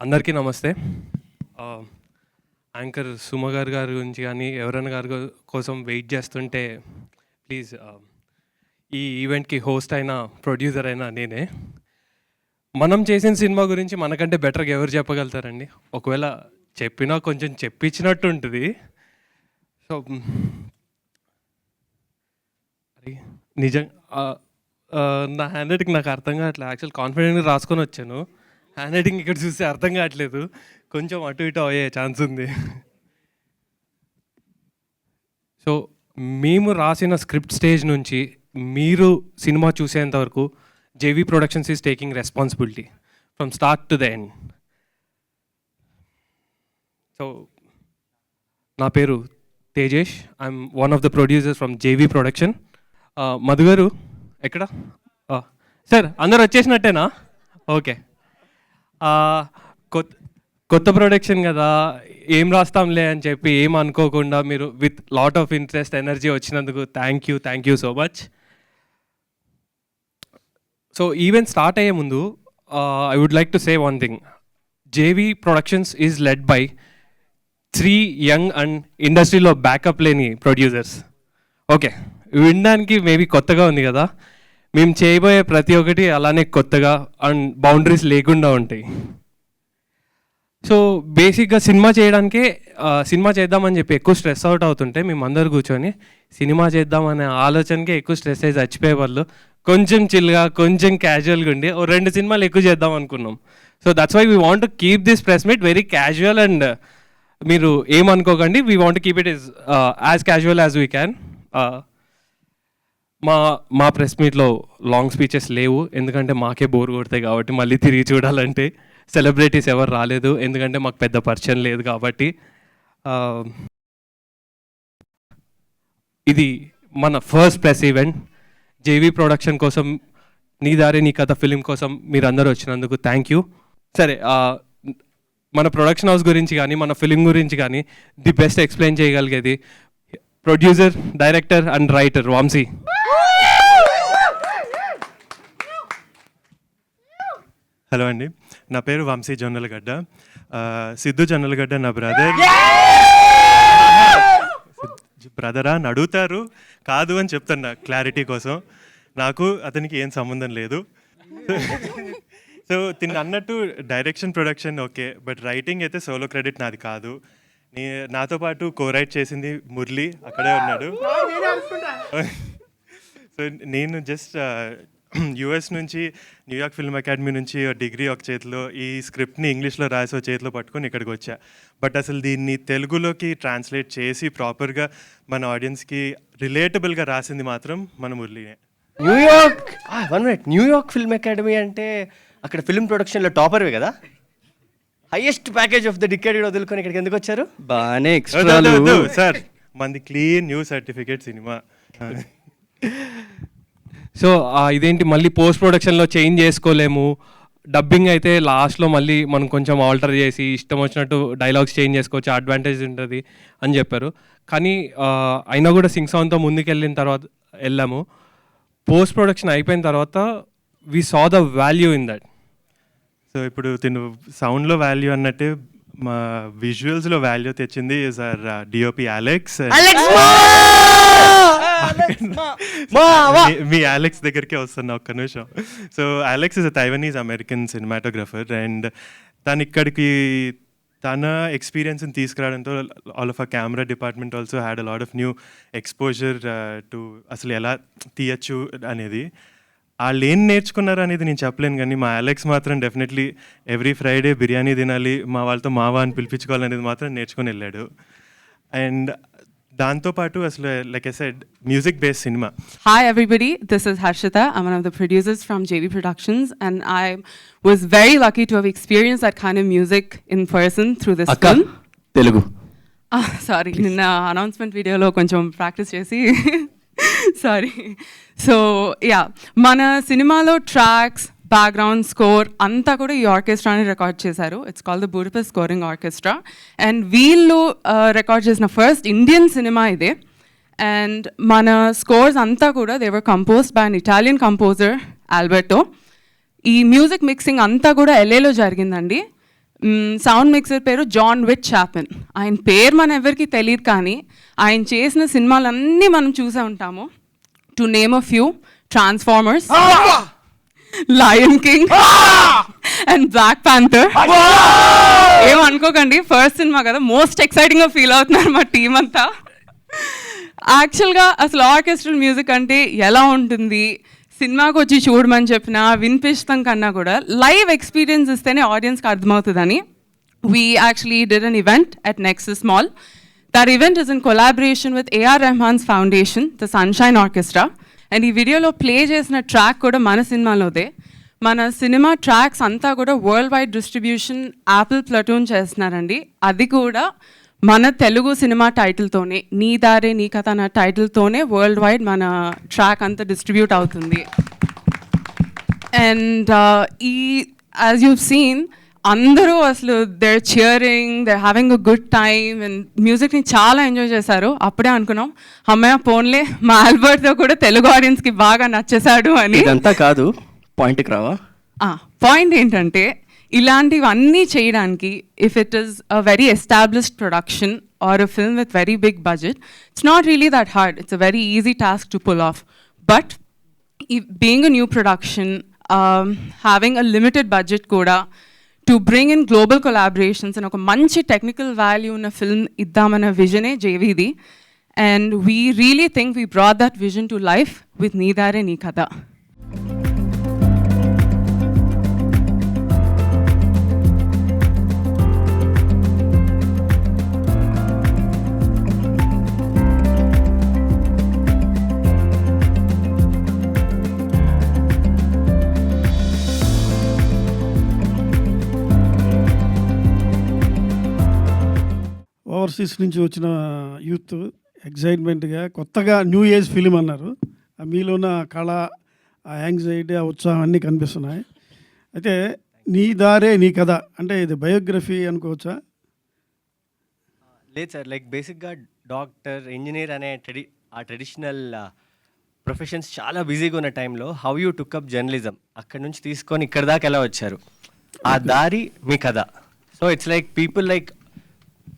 అందరికీ నమస్తే. యాంకర్ సుమ గారి గురించి కానీ ఎవరైనా గారి కోసం వెయిట్ చేస్తుంటే ప్లీజ్ ఈ ఈవెంట్కి హోస్ట్ అయిన ప్రొడ్యూసర్ అయినా నేనే. మనం చేసిన సినిమా గురించి మనకంటే బెటర్గా ఎవరు చెప్పగలుగుతారండి? ఒకవేళ చెప్పినా కొంచెం చెప్పించినట్టు ఉంటుంది. సో నిజం నా హ్యాండ్ రైటింగ్ నాకు అర్థం కావట్లేదు. యాక్చువల్ కాన్ఫిడెంట్గా రాసుకొని వచ్చాను. హ్యాండ్ రైటింగ్ ఇక్కడ చూస్తే అర్థం కావట్లేదు. కొంచెం అటు ఇటు అయ్యే ఛాన్స్ ఉంది. సో మేము రాసిన స్క్రిప్ట్ స్టేజ్ నుంచి మీరు సినిమా చూసేంత వరకు JV productions is taking responsibility from start to the end. So నా పేరు Tejesh. I'm one of the producers from JV production. Madhu గారు ఎక్కడ? సార్ అందరు వచ్చేసినట్టేనా? ఓకే. కొత్త ప్రొడక్షన్ కదా, ఏం రాస్తాంలే అని చెప్పి ఏం అనుకోకుండా మీరు with lot of interest energy వచ్చినందుకు thank you so much. So event start అయ్యే ముందు I would like to say one thing. JV productions is led by 3 young and ఇండస్ట్రీలో బ్యాకప్ లేని ప్రొడ్యూసర్స్. ఓకే, వినడానికి మేబీ కొత్తగా ఉంది కదా, మేము చేయబోయే ప్రతి ఒక్కటి అలానే కొత్తగా అండ్ బౌండరీస్ లేకుండా ఉంటాయి. సో బేసిక్గా సినిమా చేయడానికే సినిమా చేద్దామని చెప్పి ఎక్కువ స్ట్రెస్ అవుట్ అవుతుంటే మేము అందరు కూర్చొని సినిమా చేద్దామనే ఆలోచనకే ఎక్కువ స్ట్రెస్ అయ్యి చచ్చిపోయే వాళ్ళు కొంచెం చిల్గా కొంచెం క్యాజువల్గా ఉండి 2 సినిమాలు ఎక్కువ చేద్దాం అనుకున్నాం. So that's why we want to keep this press meet very casual and మీరు ఏమనుకోకండి, we want to keep it is as casual as we can. మా ప్రెస్ మీట్లో లాంగ్ స్పీచెస్ లేవు, ఎందుకంటే మాకే బోర్ కొడతాయి కాబట్టి. మళ్ళీ తిరిగి చూడాలంటే సెలబ్రిటీస్ ఎవరు రాలేదు, ఎందుకంటే మాకు పెద్ద పరిచయం లేదు కాబట్టి. ఇది మన first press event. JV production కోసం, నీ దారి నీ కథ ఫిలిం కోసం మీరందరూ వచ్చినందుకు థ్యాంక్ యూ. సరే, మన ప్రొడక్షన్ హౌస్ గురించి కానీ మన ఫిలిం గురించి కానీ ది బెస్ట్ ఎక్స్ప్లెయిన్ చేయగలిగేది producer, director and writer Vamsi. Hello అండి, నా పేరు వంశీ జొన్నలగడ్డ. సిద్ధు జొన్నలగడ్డ నా బ్రదరా అని అడుగుతారు, కాదు అని చెప్తున్నా క్లారిటీ కోసం. నాకు అతనికి ఏం సంబంధం లేదు. సో తిని అన్నట్టు direction production okay, but writing అయితే సోలో క్రెడిట్ నాది కాదు. నాతో పాటు కో-రైట్ చేసింది మురళి, అక్కడే ఉన్నాడు. సో నేను జస్ట్ యుఎస్ నుంచి, న్యూయార్క్ ఫిల్మ్ అకాడమీ నుంచి డిగ్రీ ఒక చేతిలో, ఈ స్క్రిప్ట్ని ఇంగ్లీష్లో రాసి ఒక చేతిలో పట్టుకొని ఇక్కడికి వచ్చా. బట్ అసలు దీన్ని తెలుగులోకి ట్రాన్స్లేట్ చేసి ప్రాపర్గా మన ఆడియన్స్కి రిలేటబుల్గా రాసింది మాత్రం మన మురళినే. న్యూయార్క్ ఫిల్మ్ అకాడమీ అంటే అక్కడ ఫిల్మ్ ప్రొడక్షన్లో టాపర్వే కదా, highest package of the decade వదులుకొని ఇక్కడికి ఎందుకు వచ్చారు? బాగానే సార్, మంది clean new certificate cinema. So ఇదేంటి మళ్ళీ పోస్ట్ ప్రొడక్షన్లో చేంజ్ చేసుకోలేము, డబ్బింగ్ అయితే లాస్ట్లో మళ్ళీ మనం కొంచెం ఆల్టర్ చేసి ఇష్టం వచ్చినట్టు డైలాగ్స్ చేంజ్ చేసుకోవచ్చు, అడ్వాంటేజ్ ఉంటుంది అని చెప్పారు. కానీ అయినా కూడా సింగ్ సౌండ్తో వెళ్ళాము. పోస్ట్ ప్రొడక్షన్ అయిపోయిన తర్వాత we saw the value in that. So ఇప్పుడు తిను సౌండ్లో వాల్యూ అన్నట్టే మా విజువల్స్లో వాల్యూ తెచ్చింది సార్ డిఓపి అలెక్స్. మీ అలెక్స్ దగ్గరికే వస్తున్నా ఒక్క నిమిషం. So Alex is a Taiwanese American cinematographer and తను ఇక్కడికి తన ఎక్స్పీరియన్స్ని తీసుకురావడంతో all of a camera department also had a lot of new exposure to అసలు ఎలా తీయచ్చు అనేది. వాళ్ళు ఏం నేర్చుకున్నారు అనేది నేను చెప్పలేను, కానీ మా అలెక్స్ మాత్రం డెఫినెట్లీ ఎవ్రీ ఫ్రైడే బిర్యానీ తినాలి, మా వాళ్ళతో మావా అని పిలిపించుకోవాలనేది మాత్రం నేర్చుకొని వెళ్ళాడు. అండ్ దాంతోపాటు అసలు like I said music based cinema. Hi everybody, this is Harshita. I'm one of the producers from JV Productions and I was very lucky to have experienced that kind of music in person through this film. Telugu sorry, నిన్న announcement వీడియోలో కొంచెం practice చేసి sorry. So yeah, మన సినిమాలో tracks, background score అంతా కూడా ఈ ఆర్కెస్ట్రాని రికార్డ్ చేశారు. It's called the Budapest scoring orchestra. And వీళ్ళు రికార్డ్ చేసిన ఫస్ట్ ఇండియన్ సినిమా ఇదే. అండ్ మన స్కోర్స్ అంతా కూడా they were composed by an Italian composer Alberto. ఈ మ్యూజిక్ మిక్సింగ్ అంతా కూడా LAలో జరిగిందండి. సౌండ్ మిక్సర్ పేరు జాన్ విట్ చాపెన్. ఆయన పేరు మన ఎవరికి తెలియదు, కానీ ఆయన చేసిన సినిమాలన్నీ మనం చూసే ఉంటాము. To name a few: Transformers, Lion King and Black Panther. ఏమనుకోకండి, ఫస్ట్ సినిమా కదా, మోస్ట్ ఎక్సైటింగ్గా ఫీల్ అవుతున్నారు మా టీం అంతా. యాక్చువల్గా అసలు ఆర్కెస్ట్రల్ మ్యూజిక్ అంటే ఎలా ఉంటుంది, సినిమాకి వచ్చి చూడమని చెప్పినా వినిపిస్తాం కన్నా కూడా లైవ్ ఎక్స్పీరియన్స్ ఇస్తేనే ఆడియన్స్కి అర్థమవుతుందని we actually did an event at Nexus Mall. That event is in collaboration with A.R. Rahman's foundation, the Sunshine Orchestra. And ఈ వీడియోలో ప్లే చేసిన ట్రాక్ కూడా మన సినిమాలోదే. మన సినిమా ట్రాక్స్ అంతా కూడా world wide distribution Apple platoon చేస్తున్నారండి. అది కూడా మన తెలుగు సినిమా టైటిల్తోనే, నీ దారే నీ కథ అన్న టైటిల్తోనే వరల్డ్ వైడ్ మన ట్రాక్ అంతా డిస్ట్రిబ్యూట్ అవుతుంది. అండ్ యాజ్ you've seen, అందరూ అసలు they're cheering, they're having a good time and మ్యూజిక్ని చాలా ఎంజాయ్ చేశారు. అప్పుడే అనుకున్నాం, అమ్మయ్య పోన్లే మా ఆల్బర్ట్తో కూడా తెలుగు ఆడియన్స్కి బాగా నచ్చేశాడు అని. ఇదంతా కాదు, పాయింట్కి రావా? పాయింట్ ఏంటంటే, ఇలాంటివన్నీ చేయడానికి if it is a very established production or a film with very big budget, it's not really that hard. It's a very easy task to pull off. But being a new production, having a limited budget కూడా, to bring in global collaborations and ఒక మంచి technical value ఉన్న film ఇద్దామన్న విజనే జేవీది. And we really think we brought that vision to life with Nee దారే నీ కథ. Overseas నుంచి వచ్చిన యూత్ ఎగ్జైట్మెంట్గా కొత్తగా న్యూ ఏజ్ ఫిలిం అన్నారు. మీలో ఉన్న కళ, ఆ యాంగ్జైటీ, ఆ ఉత్సాహం అన్నీ కనిపిస్తున్నాయి. అయితే నీ దారే నీ కథ అంటే ఇది బయోగ్రఫీ అనుకోవచ్చా? లేదు సార్, లైక్ బేసిక్గా డాక్టర్, ఇంజనీర్ అనే ఆ ట్రెడిషనల్ ప్రొఫెషన్స్ చాలా బిజీగా ఉన్న టైంలో how you took up journalism, అక్కడ నుంచి తీసుకొని ఇక్కడ దాకా ఎలా వచ్చారు, ఆ దారి మీ కథ. So it's like people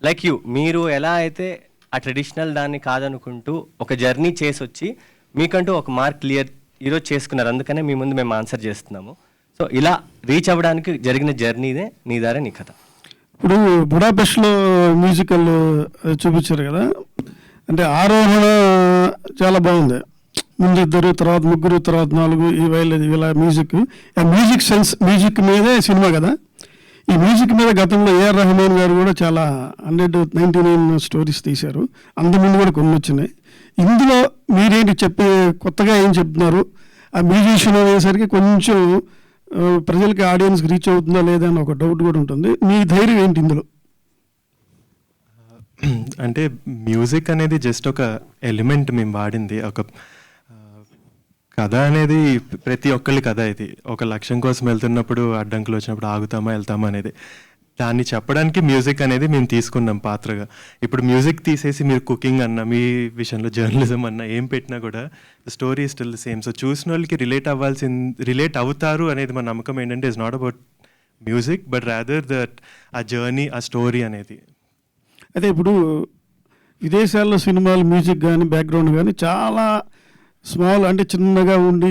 like you, మీరు ఎలా అయితే ఆ ట్రెడిషనల్ దాన్ని కాదనుకుంటూ ఒక జర్నీ చేసి వచ్చి మీకంటూ ఒక మార్క్ క్లియర్ ఈరోజు చేసుకున్నారు. అందుకనే మీ ముందు మేము ఆన్సర్ చేస్తున్నాము. సో ఇలా రీచ్ అవ్వడానికి జరిగిన జర్నీనే నీ దారే నీ కథ. ఇప్పుడు బుడాపెస్ట్లో మ్యూజికల్ చూపించారు కదా, అంటే ఆరోహణ చాలా బాగుంది. ముందు 2, తర్వాత 3, తర్వాత 4 ఈ వైలేదు ఇలా మ్యూజిక్ సెన్స్, మ్యూజిక్ మీదే సినిమా కదా. ఈ మ్యూజిక్ మీద గతంలో ఏఆర్ రెహమాన్ గారు కూడా చాలా 199 స్టోరీస్ తీశారు. అంతకుముందు కూడా కొన్ని వచ్చినాయి. ఇందులో మీరేంటి కొత్తగా ఏం చెప్తున్నారు? ఆ మ్యూజిషియన్ అయ్యేసరికి కొంచెం ప్రజలకి, ఆడియన్స్కి రీచ్ అవుతుందా లేదా అని ఒక డౌట్ కూడా ఉంటుంది. మీ ధైర్యం ఏంటి ఇందులో? అంటే మ్యూజిక్ అనేది జస్ట్ ఒక ఎలిమెంట్ మేము వాడింది. ఒక కథ అనేది ప్రతి ఒక్కళ్ళ కథ. ఇది ఒక లక్ష్యం కోసం వెళ్తున్నప్పుడు అడ్డంకులు వచ్చినప్పుడు ఆగుతామా వెళ్తామా అనేది, దాన్ని చెప్పడానికి మ్యూజిక్ అనేది మేము తీసుకున్నాం పాత్రగా. ఇప్పుడు మ్యూజిక్ తీసేసి మీరు కుకింగ్ అన్న, మీ విషయంలో జర్నలిజం అన్న ఏం పెట్టినా కూడా the story still same. So చూసిన వాళ్ళకి రిలేట్ అవుతారు అనేది మన నమ్మకం. ఏంటంటే it's not about music but rather that ఆ జర్నీ, ఆ స్టోరీ అనేది. అయితే ఇప్పుడు విదేశాల్లో సినిమాలు మ్యూజిక్ కానీ బ్యాక్గ్రౌండ్ కానీ చాలా స్మాల్, అంటే చిన్నగా ఉండి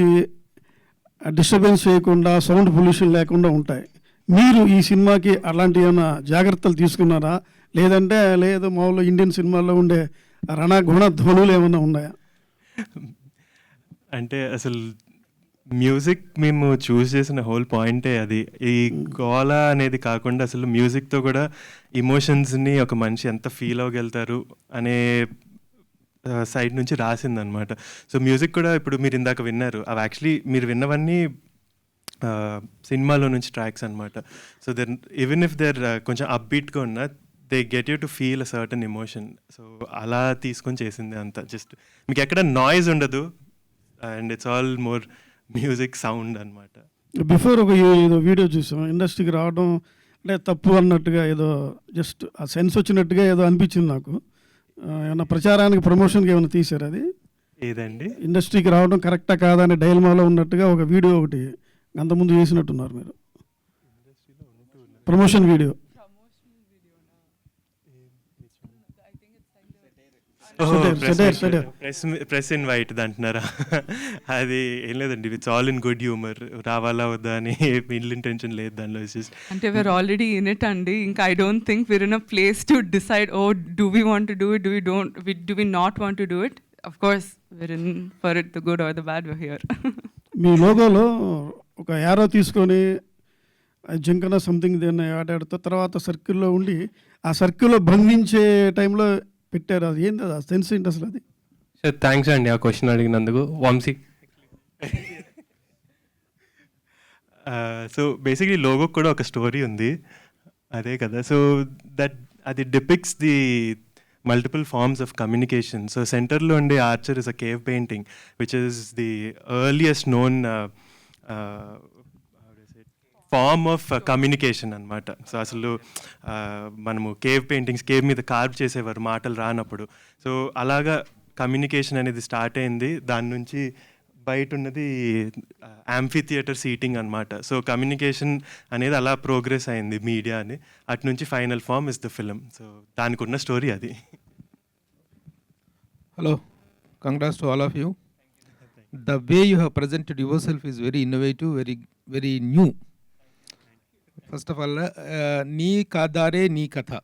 డిస్టర్బెన్స్ చేయకుండా, సౌండ్ పొల్యూషన్ లేకుండా ఉంటాయి. మీరు ఈ సినిమాకి అలాంటి ఏమైనా జాగ్రత్తలు తీసుకున్నారా? లేదంటే లేదు మామూలు ఇండియన్ సినిమాల్లో ఉండే రణగుణ ధ్వనులు ఏమైనా ఉన్నాయా? అంటే అసలు మ్యూజిక్ మేము చూస్ చేసిన హోల్ పాయింటే అది. ఈ గోల అనేది కాకుండా అసలు మ్యూజిక్తో కూడా ఇమోషన్స్ని ఒక మనిషి ఎంత ఫీల్ అవ్వగలుగుతారు అనే సైడ్ నుంచి రాసిందనమాట. సో మ్యూజిక్ కూడా ఇప్పుడు మీరు ఇందాక విన్నారు, అవి యాక్చువల్లీ మీరు విన్నవన్నీ సినిమాలో నుంచి ట్రాక్స్ అనమాట. So then even if there కొంచెం అప్బీట్గా ఉన్న, they get you to feel a certain emotion. So అలా తీసుకొని చేసింది అంతా. జస్ట్ మీకు ఎక్కడ నాయిస్ ఉండదు and it's all more music sound అనమాట. బిఫోర్ ఒక ఏదో వీడియో చూసాం, ఇండస్ట్రీకి రావడం అంటే తప్పు అన్నట్టుగా, ఏదో జస్ట్ ఆ సెన్స్ వచ్చినట్టుగా ఏదో అనిపించింది నాకు. ఏమన్నా ప్రచారానికి, ప్రమోషన్కి ఏమైనా తీశారు? అది ఏదండి? ఇండస్ట్రీకి రావడం కరెక్టా కాదా అని డైలమాలో ఉన్నట్టుగా ఒక వీడియో ఒకటి అంతకుముందు చేసినట్టున్నారు మీరు. Promotion video. Satire. Press invite అంటున్నారా? అది ఏం లేదండి, it's all in good humour. రావాలా వద్దా అని మిడిల్ ఇంటెన్షన్ లేదు దానిలో. అంటే we're already in it అండి. ఇంకా I don't think we're in a place to decide, oh, do we want to do it, do we not want to do it. Of course, we're in for it, the good or the bad, we're here. మీ లోగోలో ఒక arrow తీసుకొని జింకన something దేన్ని ఆడాడుతో తర్వాత సర్కిల్లో ఉండి ఆ సర్కిల్లో బంధించే టైంలో పెట్టారు. అది ఏంది, అది సెన్స్ ఏంటి అసలు అది? సార్ థ్యాంక్స్ అండి ఆ క్వశ్చన్ అడిగినందుకు. వంశీ. సో బేసిక్లీ లోగో కూడా ఒక స్టోరీ ఉంది, అదే కదా. సో అది depicts the multiple forms of communication. So సెంటర్లో ఉండే archer is a cave painting which is the earliest known form of communication అనమాట. సో అసలు మనము కేవ్ పెయింటింగ్స్ కేవ్ మీద కార్వ్ చేసేవారు మాటలు రానప్పుడు. సో అలాగా కమ్యూనికేషన్ అనేది స్టార్ట్ అయింది. దాని నుంచి బయట ఉన్నది యాంఫీ థియేటర్ సీటింగ్ అనమాట. సో కమ్యూనికేషన్ అనేది అలా ప్రోగ్రెస్ అయింది మీడియా అని. అటు నుంచి final form is the film. So దానికి ఉన్న స్టోరీ అది. Hello, congrats to all of you. The way you have presented yourself is very innovative, very new. First of all, nee kadare nee katha.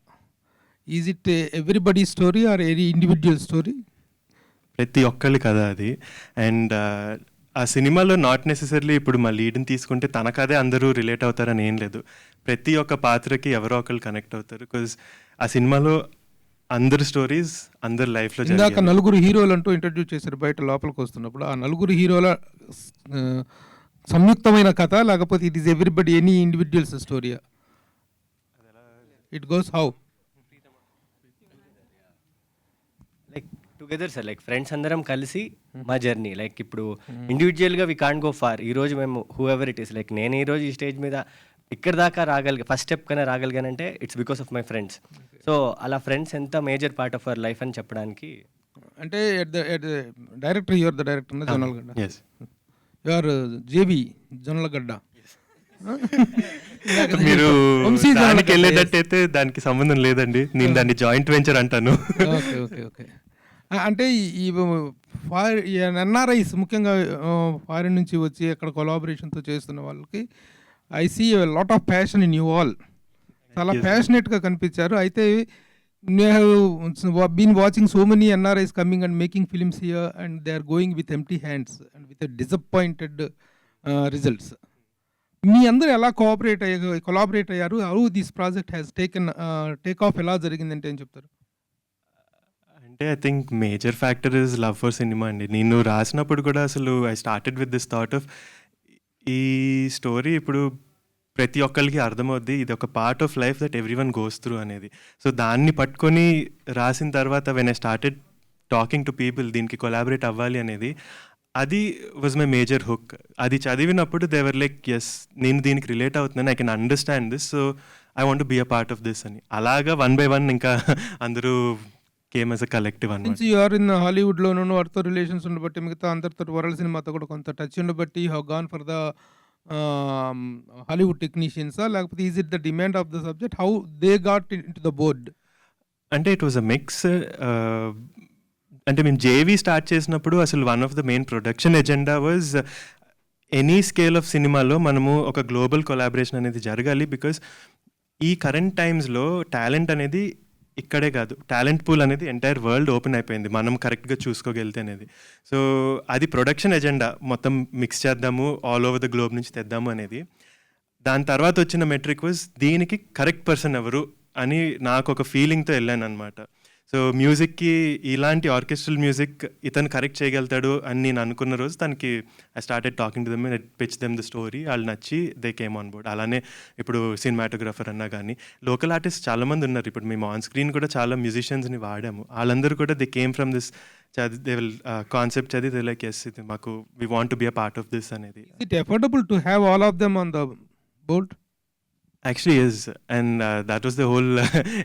Is it everybody's story or any individual story? ప్రతి ఒక్కళ్ళు కదా అది. And ఆ సినిమాలో not necessarily ఇప్పుడు మా లీడ్ని తీసుకుంటే తన కథే అందరూ రిలేట్ అవుతారని ఏం లేదు. ప్రతి ఒక్క పాత్రకి ఎవరో ఒకళ్ళు కనెక్ట్ అవుతారు. బికాజ్ ఆ సినిమాలో అందరు స్టోరీస్ అందరి లైఫ్లో ఇందాక నలుగురు హీరోలు అంటూ ఇంట్రడ్యూస్ చేశారు బయట లోపలికి వస్తున్నప్పుడు. ఆ నలుగురు హీరోల సంయుక్తమైన కథ, లేకపోతే it is everybody any individuals స్టోరీయా? It goes how? Like together sir, like friends అందరం కలిసి మా జర్నీ. లైక్ ఇప్పుడు ఇండివిజువల్గా వీ కాంట్ గో ఫార్. ఈరోజు మేము whoever it is, like నేను ఈరోజు ఈ స్టేజ్ మీద ఇక్కడ దాకా ఫస్ట్ స్టెప్ కన్నా రాగలిగానంటే it's because of my friends. So అలా ఫ్రెండ్స్ ఎంత major part of our life అని చెప్పడానికి. అంటే director, your the director Jonnalagadda. Yes, your JB Jonnalagadda. మీరు వంశీ దానికి జొన్నలగడ్డ, వెళ్ళేటట్టయితే దానికి సంబంధం లేదండి. నేను దాన్ని జాయింట్ వెంచర్ అంటాను. Okay okay okay. అంటే ఈ ఎన్ఆర్ఐస్ ముఖ్యంగా ఫారిన్ నుంచి వచ్చి అక్కడ కొలాబరేషన్తో చేస్తున్న వాళ్ళకి I see lot of passion in you all. చాలా ప్యాషనెట్గా కనిపించారు. అయితే నే have been watching so many NRIs coming and making films here and they are going with empty hands and with disappointed results. మీ అందరూ ఎలా కొలాబరేట్ అయ్యారు? How this project has take off ఎలా జరిగిందంటే ఏం చెప్తారు? అంటే I think major factor is love for cinema అండి. నేను రాసినప్పుడు కూడా అసలు I started with this thought of ఈ స్టోరీ ఇప్పుడు ప్రతి ఒక్కరికి అర్థమవుద్ది, ఇది ఒక part of life that every one goes through అనేది. సో దాన్ని పట్టుకొని రాసిన తర్వాత when I started talking to people దీనికి కొలాబరేట్ అవ్వాలి అనేది, అది వాజ్ మై మేజర్ హుక్. అది చదివినప్పుడు దే వర్ లైక్ ఎస్, నేను దీనికి రిలేట్ అవుతున్నాను, I can understand this, so I want to be a part of this అని. అలాగా 1 by 1 ఇంకా అందరూ కేమ్ యాజ్ అ కలెక్టివ్ అన్నమాట. యూ ఆర్ ఇన్ హాలీవుడ్లోనూ వాటితో రిలేషన్స్ ఉండబట్టి, మిగతా అందరితో వరల్డ్ సినిమాతో కూడా కొంత టచ్ ఉండబట్టి you have gone for the Hollywood టెక్నీషియన్సా, లేకపోతే is it the demand of the subject? How they got in to the board? అంటే ఇట్ వాజ్ అ మిక్స్. అంటే మేము జేవీ స్టార్ట్ చేసినప్పుడు అసలు one of the main production agenda was any scale of సినిమాలో మనము ఒక గ్లోబల్ కొలాబరేషన్ అనేది జరగాలి. బికాస్ ఈ కరెంట్ టైమ్స్లో టాలెంట్ అనేది ఇక్కడే కాదు, టాలెంట్ పూల్ అనేది ఎంటైర్ వరల్డ్ ఓపెన్ అయిపోయింది మనం కరెక్ట్గా చూసుకోగలితే అనేది. సో అది ప్రొడక్షన్ ఎజెండా, మొత్తం మిక్స్ చేద్దాము, ఆల్ ఓవర్ ద గ్లోబ్ నుంచి తెద్దాము అనేది. దాని తర్వాత వచ్చిన మెట్రిక్ వాజ్ దీనికి కరెక్ట్ పర్సన్ ఎవరు అని నాకు ఒక ఫీలింగ్తో వెళ్ళాను అనమాట. సో మ్యూజిక్కి ఇలాంటి ఆర్కెస్ట్రల్ మ్యూజిక్ ఇతను కరెక్ట్ చేయగలుగుతాడు అని నేను అనుకున్న రోజు తనకి I started talking to them and pitch them the story. వాళ్ళు నచ్చి దే కేమ్ ఆన్ బోర్డ్. అలానే ఇప్పుడు సినిమాటోగ్రఫర్ అన్నా కానీ లోకల్ ఆర్టిస్ట్ చాలామంది ఉన్నారు. ఇప్పుడు మేము ఆన్ స్క్రీన్ కూడా చాలా మ్యూజిషియన్స్ని వాడాము. వాళ్ళందరూ కూడా they came from this they will concept చదివి దే లైక్ ఎస్, ఇది మాకు we want to be a part of this అనేది. It affordable to have all of them on the board? Actually is, and that was the whole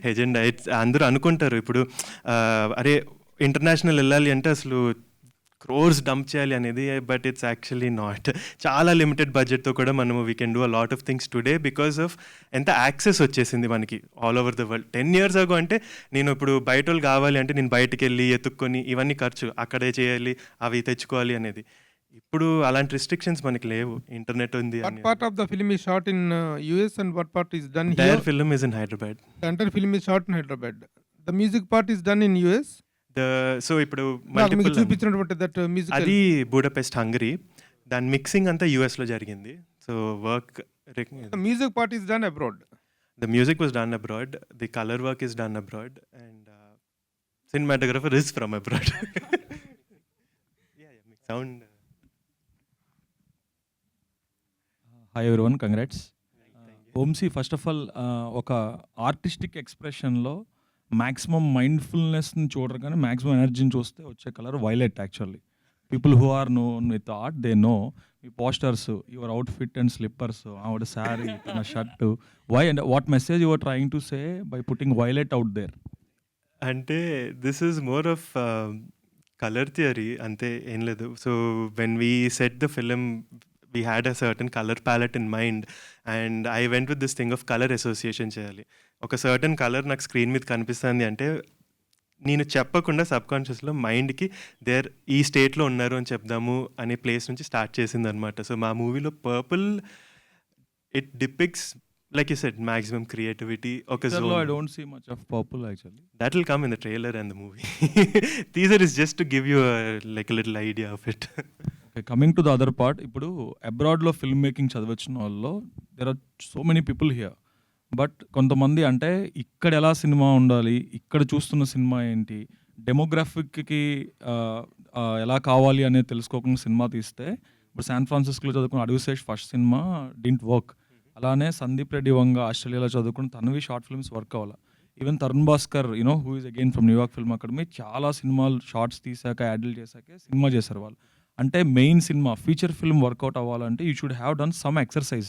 agenda. It's అందరూ అనుకుంటారు ఇప్పుడు అరే international వెళ్ళాలి అంటే అసలు క్రోర్స్ డంప్ చేయాలి అనేది, బట్ ఇట్స్ యాక్చువల్లీ నాట్. చాలా లిమిటెడ్ బడ్జెట్తో కూడా మనము we can do a lot of things today because of ఎంత యాక్సెస్ వచ్చేసింది మనకి all over the world. 10 years ago అంటే నేను ఇప్పుడు బయట వాళ్ళు కావాలి అంటే నేను బయటికి వెళ్ళి ఎత్తుక్కొని ఇవన్నీ ఖర్చు, అక్కడే చేయాలి, అవి తెచ్చుకోవాలి అనేది. ఇప్పుడు అలాంటి రిస్ట్రిక్షన్స్ మనకి లేవు, ఇంటర్నెట్ ఉంది. What part of the film is shot in US and what part is done here? Entire film is in Hyderabad. The entire film is shot in Hyderabad. The music part is done in US. So ఇప్పుడు నాకు మీకు multiple చూపించినటువంటి that music అది Budapest Hungary, దాని mixing అంతా యుఎస్లో జరిగింది. So work the music part is done abroad. the music was done abroad, the color work is done abroad, and cinematographer is from abroad. yeah, mix sound. Hi everyone, congrats. ఓంసీ, first of all ఒక artistic ఎక్స్ప్రెషన్లో maximum మైండ్ఫుల్నెస్ని చూడరు కానీ maximum ఎనర్జీని చూస్తే వచ్చే colour violet. Actually people who are known with art they know me posters, your outfit and slippers, ఆవిడ శారీ, తన shirt, why and what message your trying to say by putting violet out there? అంటే this is more of colour theory, అంతే, ఏం లేదు. So when we set the film we had a certain color palette in mind, and I went with this thing of color association చేయాలి. ఒక certain colour నాకు screen మీద కనిపిస్తుంది అంటే నేను చెప్పకుండా సబ్కాన్షియస్లో మైండ్కి ఈ స్టేట్లో ఉన్నారు అని చెప్దాము అనే ప్లేస్ నుంచి స్టార్ట్ చేసింది అనమాట. సో మా మూవీలో purple it డిపిక్స్ like you said maximum creativity. ఒక I don't see much of purple actually. that will come in the trailer and the movie. Teaser is just to give you like a little idea of it. Okay, coming to the other part, ఇప్పుడు అబ్రాడ్లో film making చదివచ్చిన వాళ్ళు there are so many people here, but కొంతమంది అంటే ఇక్కడ ఎలా cinema ఉండాలి, ఇక్కడ చూస్తున్న సినిమా ఏంటి, డెమోగ్రాఫిక్కి ఎలా కావాలి అనేది తెలుసుకోకుండా సినిమా తీస్తే, ఇప్పుడు శాన్ ఫ్రాన్సిస్కోలో చదువుకున్న అడ్విసేష్ ఫస్ట్ సినిమా డింట్ వర్క్. అలానే సందీప్ రెడ్డి వంగ ఆస్ట్రేలియాలో చదువుకున్న తనవి షార్ట్ ఫిల్మ్స్ వర్క్ అవ్వాలి. Even Tarun Bhaskar who is again from New York film academy, చాలా సినిమాలు షార్ట్స్ తీసాక యాడ్లు చేశాకే సినిమా చేశారు వాళ్ళు. అంటే మెయిన్ సినిమా ఫీచర్ ఫిల్మ్ వర్కౌట్ అవ్వాలంటే you should have done some exercise.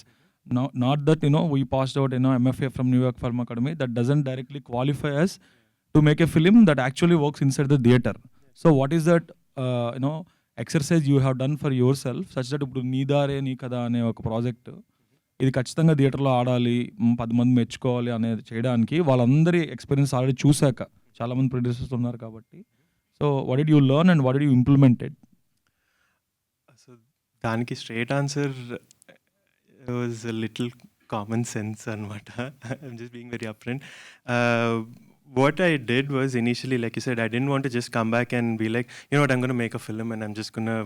Not that we passed out MFA from New York film academy, that doesn't directly qualify us to make a film that actually works inside the theatre. So what is that exercise you have done for yourself such that ఇప్పుడు నీదారే నీ కదా అనే ఒక project ఇది ఖచ్చితంగా థియేటర్లో ఆడాలి, 10 మంది మెచ్చుకోవాలి అనేది చేయడానికి వాళ్ళందరి ఎక్స్పీరియన్స్ ఆల్రెడీ చూశాక చాలామంది ప్రొడ్యూసర్స్ ఉన్నారు కాబట్టి. So what did you learn and what did you implemented? So దానికి straight answer was a little common sense అనమాట. I'm just being very upfront. What I did was initially, like you said, I didn't want to just come back and be like, you know what, I'm going to make a film and I'm just going to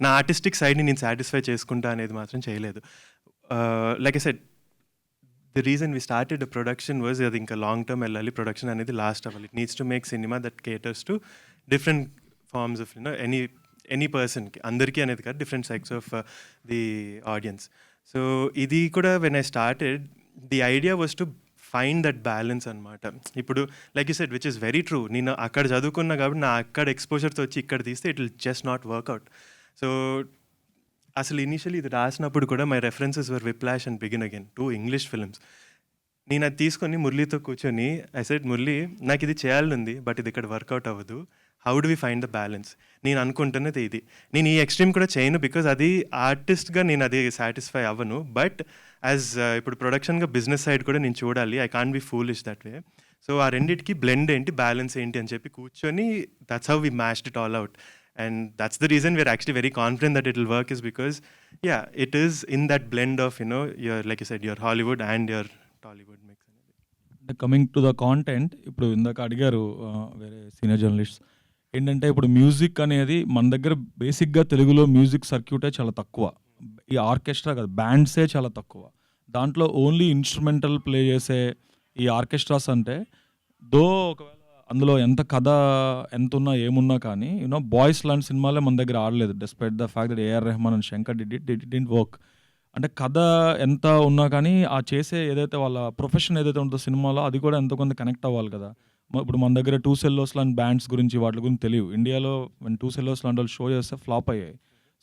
నా artistic సైడ్ని నేను satisfy చేసుకుంటా అనేది మాత్రం చేయలేదు. Like I said, the reason we started a production was అది ఇంకా long term వెళ్ళాలి, production అనేది లాస్ట్ అవ్వాలి. It needs to make cinema that caters to different forms of any పర్సన్కి, అందరికీ అనేది కాదు, different sects of the audience. So ఇది కూడా when I started the idea was to find that balance అనమాట. ఇప్పుడు like you said which is very true, నేను అక్కడ చదువుకున్నా కాబట్టి నా అక్కడ ఎక్స్పోజర్తో వచ్చి ఇక్కడ తీస్తే it will just not work out. So అసలు ఇనిషియలీ ఇది రాసినప్పుడు కూడా my references were Whiplash and Begin Again 2 English films. నేను అది తీసుకొని మురళీతో కూర్చొని ఐ సెడ్, మురళీ నాకు ఇది చేయాలనుంది బట్ ఇది ఇక్కడ వర్కౌట్ అవ్వదు, how do we find the balance? నేను అనుకుంటున్నది ఇది, నేను ఈ ఎక్స్ట్రీమ్ కూడా చేయను బికాజ్ అది ఆర్టిస్ట్గా నేను అది సాటిస్ఫై అవ్వను, బట్ యాజ్ ఇప్పుడు ప్రొడక్షన్గా బిజినెస్ సైడ్ కూడా నేను చూడాలి, I can't be foolish that way. So ఆ రెండింటికి బ్లెండ్ ఏంటి, బ్యాలెన్స్ ఏంటి అని చెప్పి కూర్చొని that's how we matched it all out. And that's the reason we're actually very confident that it will work, is because, yeah, it is in that blend of, your, like you said, your Hollywood and your Tollywood mix. Coming to the content, ఇప్పుడు ఇందాక అడిగారు వేరే senior journalist, ఏంటంటే ఇప్పుడు music అనేది మన దగ్గర బేసిక్గా తెలుగులో మ్యూజిక్ సర్క్యూటే చాలా తక్కువ, ఈ ఆర్కెస్ట్రా కాదు బ్యాండ్సే చాలా తక్కువ. దాంట్లో ఓన్లీ ఇన్స్ట్రుమెంటల్ ప్లే చేసే ఈ ఆర్కెస్ట్రాస్ అంటే దో ఒకవేళ అందులో ఎంత కథ ఎంత ఉన్నా ఏమున్నా కానీ బాయ్స్ లాంటి సినిమాలే మన దగ్గర ఆడలేదు, despite the fact that AR Rahman and Shankar did work. అంటే కథ ఎంత ఉన్నా కానీ ఆ చేసే ఏదైతే వాళ్ళ ప్రొఫెషన్ ఏదైతే ఉంటుందో సినిమాలో అది కూడా ఎంతో కొంత కనెక్ట్ అవ్వాలి కదా. ఇప్పుడు మన దగ్గర 2 Cellos లాంటి బ్యాండ్స్ గురించి వాటి గురించి తెలియదు, ఇండియాలో 2 Cellos లాంటి వాళ్ళు షో చేస్తే ఫ్లాప్ అయ్యాయి.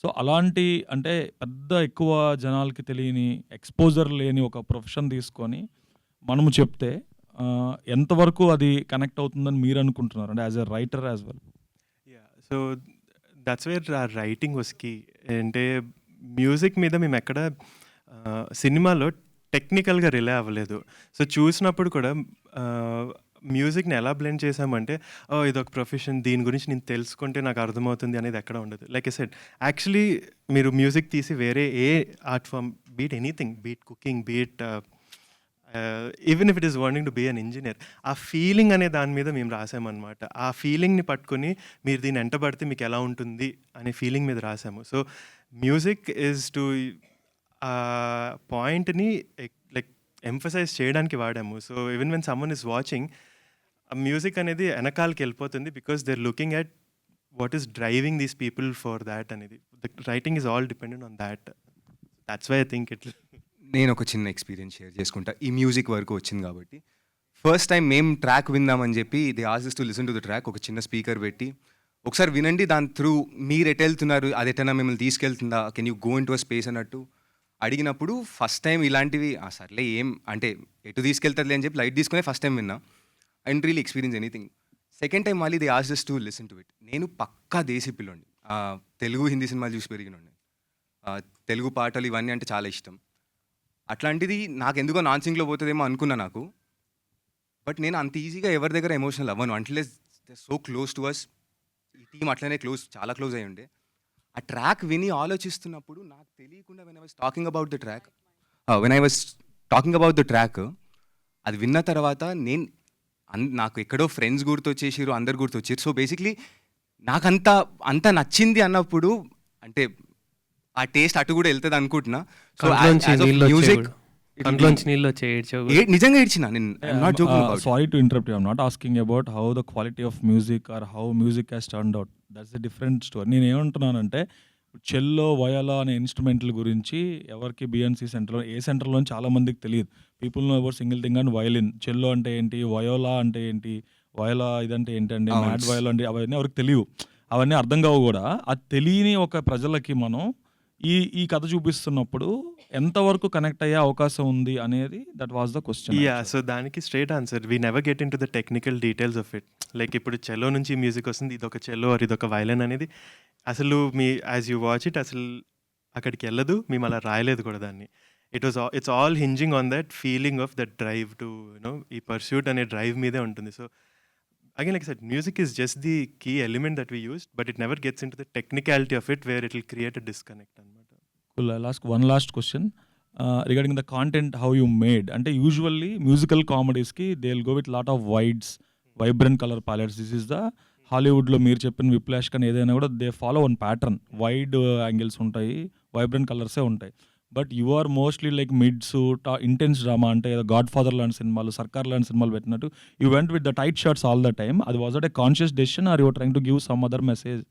సో అలాంటి అంటే పెద్ద ఎక్కువ జనాలకి తెలియని ఎక్స్పోజర్ లేని ఒక ప్రొఫెషన్ తీసుకొని మనము చెప్తే ఎంతవరకు అది కనెక్ట్ అవుతుందని మీరు అనుకుంటున్నారు, అంటే as a writer as well? Yeah, so that's where ఆ రైటింగ్ వాస్ కీ. అంటే మ్యూజిక్ మీద మేము ఎక్కడ సినిమాలో టెక్నికల్గా రిలే అవ్వలేదు. సో చూసినప్పుడు కూడా మ్యూజిక్ని ఎలా బ్లెండ్ చేసామంటే ఇదొక ప్రొఫెషన్, దీని గురించి నేను తెలుసుకుంటే నాకు అర్థమవుతుంది అనేది ఎక్కడ ఉండదు. లైక్ ఐ సెడ్, యాక్చువల్లీ మీరు మ్యూజిక్ తీసి వేరే ఏ art form, be it anything, be it cooking, be it even if it is wanting to be an engineer, ఆ ఫీలింగ్ అనే దాని మీద మేము రాసామన్నమాట. ఆ ఫీలింగ్ని పట్టుకొని మీరు దీన్ని ఎంటబడితే మీకు ఎలా ఉంటుంది అనే ఫీలింగ్ మీద రాసాము. సో మ్యూజిక్ ఈజ్ టు ఆ పాయింట్ని లైక్ ఎంఫసైజ్ చేయడానికి వాడాము. So even when someone is watching, ఆ మ్యూజిక్ అనేది వెనకాలకి వెళ్ళిపోతుంది because they are looking at what is driving these people for that అనేది. The writing is all dependent on that. That's why I think it. నేను ఒక చిన్న experience share చేసుకుంటా. ఈ మ్యూజిక్ వరకు వచ్చింది కాబట్టి ఫస్ట్ టైం మేము ట్రాక్ విందామని చెప్పి the ask to listen to the track. ఒక చిన్న స్పీకర్ పెట్టి ఒకసారి వినండి, దాని త్రూ మీరు ఎటు వెళ్తున్నారు, అది ఎటైనా మిమ్మల్ని తీసుకెళ్తుందా, can you go into a space అన్నట్టు అడిగినప్పుడు ఫస్ట్ టైం ఇలాంటివి సర్లే ఏం అంటే ఎటు తీసుకెళ్తారులే అని చెప్పి లైట్ తీసుకునే ఫస్ట్ టైం విన్నా. I don't really experience anything. Second time మళ్ళీ the ask to listen to it. నేను పక్కా దేశీ పిల్లండి, తెలుగు హిందీ సినిమాలు చూసి పెరిగినండి, తెలుగు పాటలు ఇవన్నీ అంటే చాలా ఇష్టం. అట్లాంటిది నాకు ఎందుకో నాన్ సింగ్లో పోతుందేమో అనుకున్నా నాకు. బట్ నేను అంత ఈజీగా ఎవరి దగ్గర ఎమోషనల్ అవ్వను unless they so close to us. ఈ టీం అట్లనే చాలా క్లోజ్ అయ్యి ఉండే. ఆ ట్రాక్ విని ఆలోచిస్తున్నప్పుడు నాకు తెలియకుండా when I was talking about the track అది విన్న తర్వాత నాకు ఎక్కడో ఫ్రెండ్స్ గుర్తొచ్చేసారు, అందరు గుర్తొచ్చారు. సో బేసిక్లీ నాకు అంత నచ్చింది అన్నప్పుడు అంటే ఆ టేస్ట్ అటు కూడా వెళ్తుంది అనుకుంటున్నా. సో మ్యూజిక్ నిజంగా ఇచ్చిన నేను not joking about. Sorry to interrupt, I'm not asking about how the quality of music or how music has turned out. That's a different story. నేను ఏమంటున్నానంటే చెల్లో వయోలా అనే ఇన్స్ట్రుమెంట్ల గురించి ఎవరికి బిఎన్సి సెంటర్లో ఏ సెంటర్లో చాలా మందికి తెలియదు. People know about single thing and violin. Cello అంటే ఏంటి, వయోలా అంటే ఏంటి, వయోలా ఇదంటే ఏంటండి, మ్యాడ్ వయోలా అంటే అవన్నీ ఎవరికి తెలియవు, అవన్నీ అర్థం కావు కూడా. అది తెలియని ఒక ప్రజలకి మనం ఈ కథ చూపిస్తున్నప్పుడు ఎంతవరకు కనెక్ట్ అయ్యే అవకాశం ఉంది అనేది that was the question. So దానికి straight answer, we never get in to the technical details of it. Like ఇప్పుడు చెల్లో నుంచి మ్యూజిక్ వస్తుంది, ఇదొక చెల్లో ఆర్ ఇదొక వైలన్ అనేది అసలు యాజ్ యూ వాచ్ ఇట్ అసలు అక్కడికి వెళ్ళదు, మేము అలా రాయలేదు కూడా దాన్ని. It's all hinging on that feeling of that drive to ఈ పర్స్యూట్ అనే డ్రైవ్ మీదే ఉంటుంది. So again, like I said, music is just the key element that we used, but it never gets into the technicality of it where it will create a disconnect. Cool. I'll ask one last question regarding the content, how you made. And usually musical comedies ki they'll go with lot of wides, vibrant color palettes. This is the Hollywood lo meer cheppina Whiplash kan edaina kuda they follow one pattern. Wide angles untayi, vibrant colors e untayi. But you are mostly like mids, intense drama అంటే Godfather లాంటి సినిమాలు, సర్కార్ లాంటి సినిమాలు పెట్టినట్టు you went with the tight shorts all the time. అది was at a conscious decision or you trying to give some other message?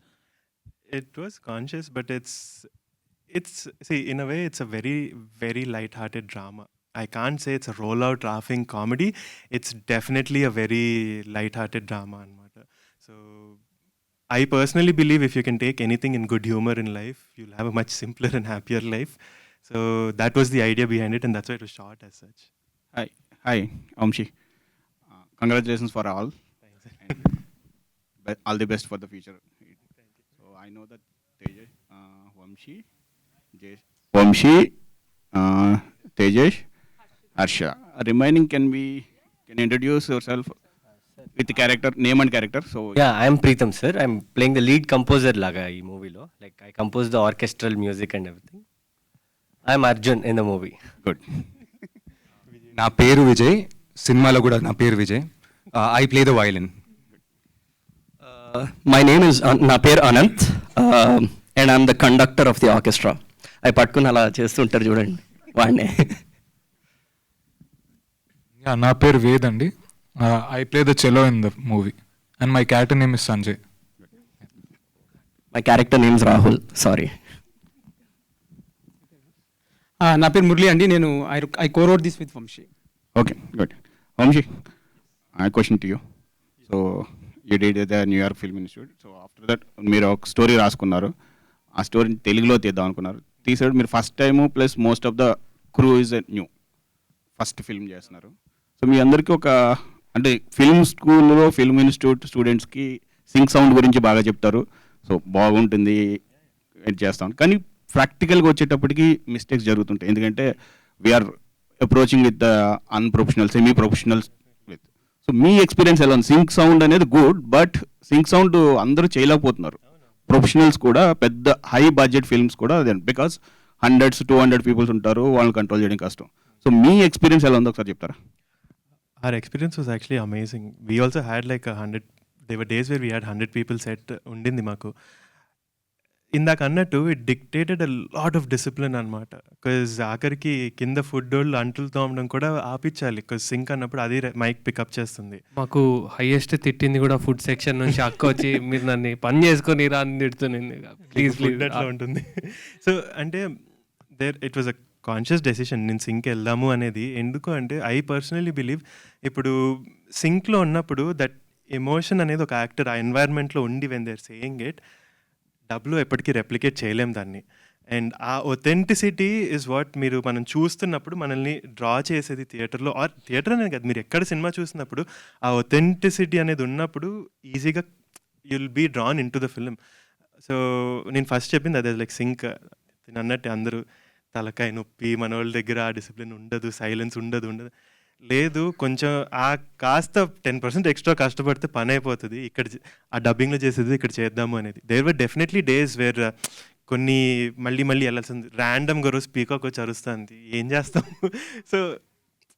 It was conscious, but it's see, in a way it's a very very light-hearted drama. I can't say it's a roll-out laughing comedy. It's definitely a very light-hearted drama anamata. So I personally believe if you can take anything in good humor in life, you'll have a much simpler and happier life. So that was the idea behind it, and that's why it was shot as such. Hi, Vamshi. Congratulations for all. And all the best for the future. So I know that Tejas, Vamshi, Tejas, Harsha. Remaining, can introduce yourself with the character, name and character. So yeah, I am Preetham sir. I am playing the lead composer laga ee movie lo. Like I composed the orchestral music and everything. I am Arjun in the movie. Good. నా పేరు విజయ్, సినిమాలో కూడా నా పేరు Vijay. I play the violin. My name is నా పేరు Anant and I am the conductor of the orchestra. I పట్టుకుని అలా చేస్తుంటారు చూడండి వాడినే. నా పేరు వేద్ అండి. I play the cello in the movie and my character name is Sanjay. My character name is Rahul. Sorry. నా పేరు మురళి అండి. నేను I co-wrote this with Vamshi. Okay, good. Vamshi, I question to you. So you did the New York Film Institute. So after that మీరు ఒక story రాసుకున్నారు. ఆ స్టోరీని తెలుగులో తీద్దాం అనుకున్నారు. తీసాడు మీరు first time plus most of the crew is new, first film చేస్తున్నారు. సో మీ అందరికీ ఒక అంటే ఫిల్మ్ స్కూల్లో ఫిల్మ్ ఇన్స్టిట్యూట్ స్టూడెంట్స్కి సింక్ సౌండ్ గురించి బాగా చెప్తారు. సో బాగుంటుంది ఇది చేస్తాం. కానీ ప్రాక్టికల్గా వచ్చేటప్పటికి మిస్టేక్స్ జరుగుతుంటాయి. ఎందుకంటే we are approaching with the unprofessional semi professionals with. So మీ ఎక్స్పీరియన్స్ ఎలా ఉంది? సింక్ సౌండ్ అనేది గుడ్, బట్ సింక్ సౌండ్ అందరూ చేయలేకపోతున్నారు. ప్రొఫెషనల్స్ కూడా పెద్ద హై బడ్జెట్ ఫిల్మ్స్ కూడా అదే, బికాస్ 100-200 పీపుల్స్ ఉంటారు, వాళ్ళని కంట్రోల్ చేయడం కష్టం. సో మీ ఎక్స్పీరియన్స్ ఎలా ఉందో ఒకసారి చెప్తారా? Our experience was actually amazing. We also had like 100, there were days where we had 100 people set undindi maku. ఇందాక అన్నట్టు it dictated a lot of discipline అనమాట. బికాజ్ ఆఖరికి కింద ఫుడ్ వాళ్ళు అంటులు తోమడం కూడా ఆపించాలి, బికాజ్ సింక్ అన్నప్పుడు అది మైక్ పికప్ చేస్తుంది. మాకు హైయెస్ట్ తిట్టింది కూడా ఫుడ్ సెక్షన్ నుంచి అక్క వచ్చి మీరు నన్ను పని చేసుకొని రా అని తిడుతుంది. ప్లీజ్ ప్లీజ్ అట్లా ఉంటుంది. సో అంటే it was a conscious decision నేను సింక్ వెళ్దాము అనేది. ఎందుకు అంటే ఐ పర్సనలీ బిలీవ్ ఇప్పుడు సింక్లో ఉన్నప్పుడు దట్ ఎమోషన్ అనేది ఒక యాక్టర్ ఆ ఎన్వైర్న్మెంట్లో ఉండి వెన్ దేర్ సేయింగ్ ఇట్, డబ్బులు ఎప్పటికీ రెప్లికేట్ చేయలేం దాన్ని. అండ్ ఆ ఒథెంటిసిటీ ఇస్ వాట్ మనం చూస్తున్నప్పుడు మనల్ని డ్రా చేసేది థియేటర్లో, ఆర్ థియేటర్ అనేది కాదు, మీరు ఎక్కడ సినిమా చూసినప్పుడు ఆ ఒథెంటిసిటీ అనేది ఉన్నప్పుడు ఈజీగా you'll be drawn in to the film. So నేను ఫస్ట్ చెప్పింది అదే, లైక్ సింక్ నేను అన్నట్టు అందరూ తలకాయ నొప్పి, మన వాళ్ళ దగ్గర ఆ డిసిప్లిన్ ఉండదు, సైలెన్స్ ఉండదు లేదు. కొంచెం ఆ కాస్త 10% ఎక్స్ట్రా కష్టపడితే పని అయిపోతుంది. ఇక్కడ ఆ డబ్బింగ్లో చేసేది ఇక్కడ చేద్దాము అనేది. There were definitely days where కొన్ని మళ్ళీ వెళ్ళాల్సింది, ర్యాండమ్గా రోజు పీకాక్ వచ్చి అరుస్తుంది, ఏం చేస్తాం. So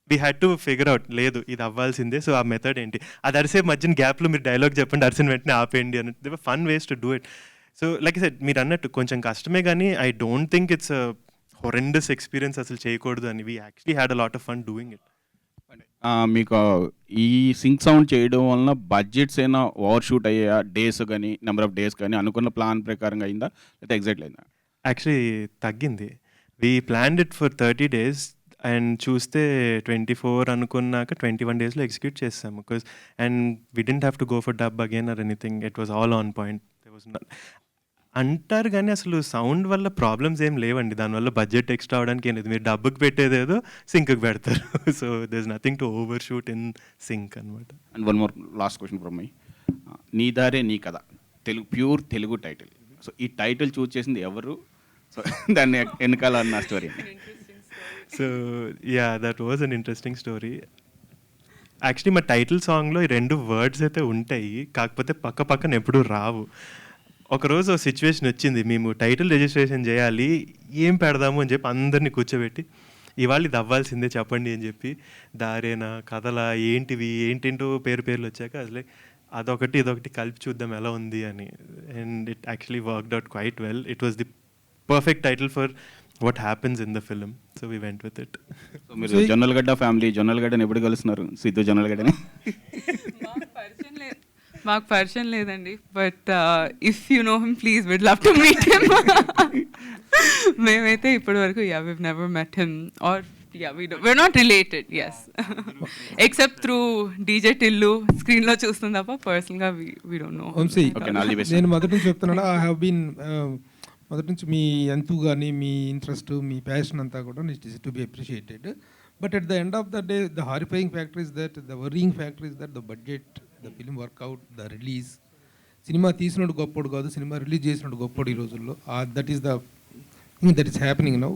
we had to figure out, లేదు ఇది అవ్వాల్సిందే. సో ఆ మెథడ్ ఏంటి, అది అరిసే మధ్యన గ్యాప్లో మీరు డైలాగ్ చెప్పండి, అరిసిన వెంటనే ఆపేయండి అన్నట్టు. They were fun ways to do it. So like said మీరు అన్నట్టు కొంచెం కష్టమే, కానీ I don't think it's horrendous experience అసలు చేయకూడదు అని. We actually had a lot of fun doing it. మీకు ఈ సింక్ సౌండ్ చేయడం వలన బడ్జెట్స్ అయినా ఓవర్ షూట్ అయ్యా, డేస్ కానీ నెంబర్ ఆఫ్ డేస్ కానీ అనుకున్న ప్లాన్ ప్రకారంగా అయిందా లేదా ఎగ్జాక్ట్లీ అయిందా? యాక్చువల్లీ తగ్గింది. We planned it for 30 days and చూస్తే 24 అనుకున్నాక 21 daysలో ఎగ్జిక్యూట్ చేస్తాము. Because and we didn't have to go for dub again or anything, it was all on point. They was అంటారు కానీ అసలు సౌండ్ వల్ల ప్రాబ్లమ్స్ ఏం లేవండి, దానివల్ల బడ్జెట్ ఎక్స్ట్రా అవడానికి ఏం లేదు. మీరు డబ్బుకి పెట్టేదేదో సింక్కి పెడతారు. So there is nothing to over shoot in sync అనమాట. And one more last question from my, Nee దారే Nee Katha Telugu, pure Telugu title. So ఈ టైటిల్ చూస్ చేసింది ఎవరు? సో దాన్ని వెనకాల అన్న story. So yeah, that was an interesting story. Actually మా title సాంగ్లో ఈ 2 వర్డ్స్ అయితే ఉంటాయి, కాకపోతే పక్కన ఎప్పుడూ రావు. ఒకరోజు ఒక సిచ్యువేషన్ వచ్చింది, మేము టైటిల్ రిజిస్ట్రేషన్ చేయాలి, ఏం పెడదాము అని చెప్పి అందరినీ కూర్చోబెట్టి ఇవాళ ఇది అవ్వాల్సిందే చెప్పండి అని చెప్పి, దారేనా కథలా ఏంటేంటో పేర్లు వచ్చాక అసలు అదొకటి ఇదొకటి కలిపి చూద్దాం ఎలా ఉంది అని. And it actually worked out quite well. It was the perfect title for what happens in the film. So we went with it. So మీరు జొన్నలగడ్డ ఫ్యామిలీ, జొన్నలగడ్డని ఎప్పుడు కలుస్తున్నారు? సిద్ధు జొన్నలగడ్డని మాకు పరిచయం లేదండి, but if you know him please would love to meet him. మేమైతే ఇప్పటి వరకు we've never met him, or we're not related, yes. Except through DJ Tillu screen లో చూస్తాం తప్ప పర్సనల్ గా we don't know. నేను మొదటి నుంచి చెప్తున్నాను, ఐ హావ్ బీన్ మొదటి నుంచి మీ ఎంతు కానీ మీ ఇంట్రెస్ట్, మీ ప్యాషన్ అంతా కూడా is to be appreciated. But at the end of the day the horrifying factor is that, the worrying factor is that the budget, the film work out, the release. సినిమా తీసినోడు గొప్పడు కాదు, సినిమా రిలీజ్ చేసినోడు గొప్పడు ఈ రోజుల్లో. That is the thing that is happening now.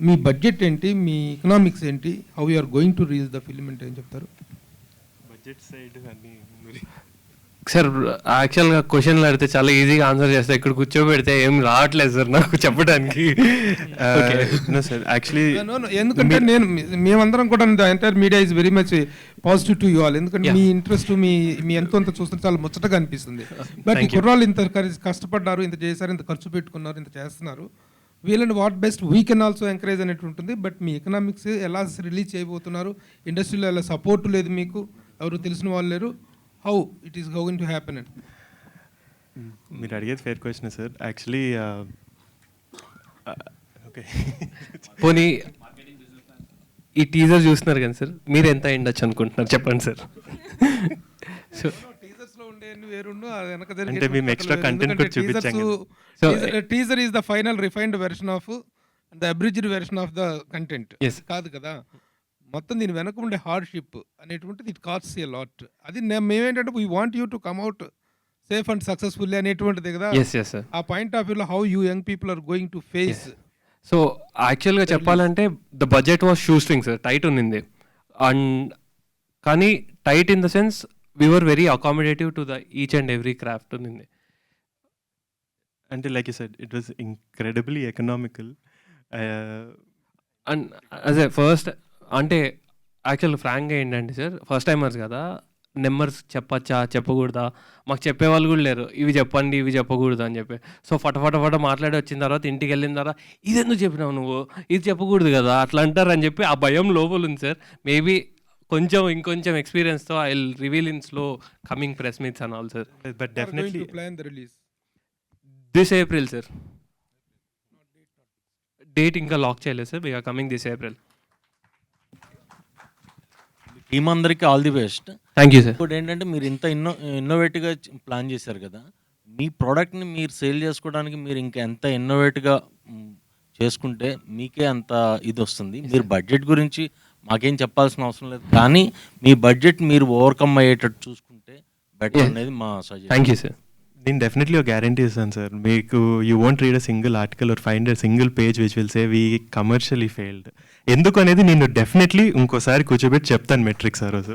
మీ బడ్జెట్ ఏంటి, మీ ఎకనామిక్స్ ఏంటి, how you are going to release the film అంటే ఏం చెప్తారు? బడ్జెట్ సైడ్ అన్నీ సార్ యాక్చువల్గా క్వశ్చన్లు అడిగితే చాలా ఈజీగా ఆన్సర్ చేస్తా, ఇక్కడ కూర్చోబెడితే ఏం రావట్లేదు సార్ నాకు చెప్పడానికి. ఎందుకంటే మేమందరం కూడా entire media is very much positive to you all. ఎందుకంటే మీ ఇంట్రెస్ట్, మీ ఎంతో అంత చూస్తుంటే చాలా ముచ్చటగా అనిపిస్తుంది. బట్ ఈ కుర్రాళ్ళు ఇంత కష్టపడ్డారు, ఇంత చేశారు, ఇంత ఖర్చు పెట్టుకున్నారు, ఇంత చేస్తున్నారు, వీళ్ళని what best we can also encourage అనేటు ఉంటుంది. బట్ మీ ఎకనామిక్స్ ఎలా రిలీజ్ చేయబోతున్నారు, ఇండస్ట్రీలో ఎలా సపోర్ట్ లేదు, మీకు ఎవరు తెలిసిన వాళ్ళు లేరు, how it is going to happen and? మీరు అడిగేది fair question sir. Actually okay, పోనీ ఈ టీజర్ చూస్తున్నారు కానీ సార్, మీరు ఎంత అయ్యిండొచ్చు అనుకుంటున్నారు చెప్పండి సార్. సో అంటే మేము ఎక్స్ట్రా కంటెంట్ కూడా చూపించాం. Teaser is the final refined version of the abridged version of the content కాదు కదా. మొత్తం దీని వెనక ఉండే హార్డ్షిప్ అనేటువంటిది ఇట్ కాస్ట్స్ ఎ లాట్. అది మేమేంటంటే we want you to come out safe and successful అనేటువంటిది కదా. Yes, yes, sir. ఆ పాయింట్ ఆఫ్ వ్యూలో how you young people are going to face. So యాక్చువల్గా చెప్పాలంటే the budget was shoestring sir, tight ఉన్నింది. And కానీ tight in the sense we were very accommodative to the each and every craft ఉన్నింది. అంటే like you said it was incredibly economical. And అదే first అంటే actual ఫ్రాంక్గా ఏంటంటే sir, first timers కదా, numbers చెప్పచ్చా చెప్పకూడదా, మాకు చెప్పేవాళ్ళు కూడా లేరు, ఇవి చెప్పండి ఇవి చెప్పకూడదు అని చెప్పి. సో ఫట మాట్లాడి వచ్చిన తర్వాత ఇంటికి వెళ్ళిన తర్వాత ఇది ఎందుకు చెప్పినావు నువ్వు, ఇది చెప్పకూడదు కదా అట్లా అంటారని చెప్పి ఆ భయం లోపల ఉంది సార్. మేబీ ఇంకొంచెం ఎక్స్పీరియన్స్తో I will reveal in slow coming press meets and all sir. But definitely plan the release this April sir. Date ఇంకా లాక్ చేయలేదు sir, we're coming this April. Team అందరికీ all the best. Thank you sir. ఇప్పుడు ఏంటంటే మీరు ఇంత ఇన్నోవేటివ్గా plan చేశారు కదా, మీ ప్రోడక్ట్ని మీరు సేల్ చేసుకోవడానికి మీరు ఇంకా ఎంత ఇన్నోవేటివ్గా చేసుకుంటే మీకే అంత ఇది వస్తుంది. మీరు బడ్జెట్ గురించి మాకేం చెప్పాల్సిన అవసరం లేదు, కానీ మీ బడ్జెట్ మీరు ఓవర్కమ్ అయ్యేటట్టు చూసుకుంటే బెటర్ అనేది మా సజెషన్. Thank you sir. నేను డెఫినెట్లీ ఒక గ్యారంటీ ఇస్తాను సార్, మీకు you won't read a single article are find a single page which will say we commercially failed. ఎందుకు అనేది నేను డెఫినెట్లీ ఇంకోసారి కూర్చోబెట్టి చెప్తాను మెట్రిక్స్ ఆ రోజు.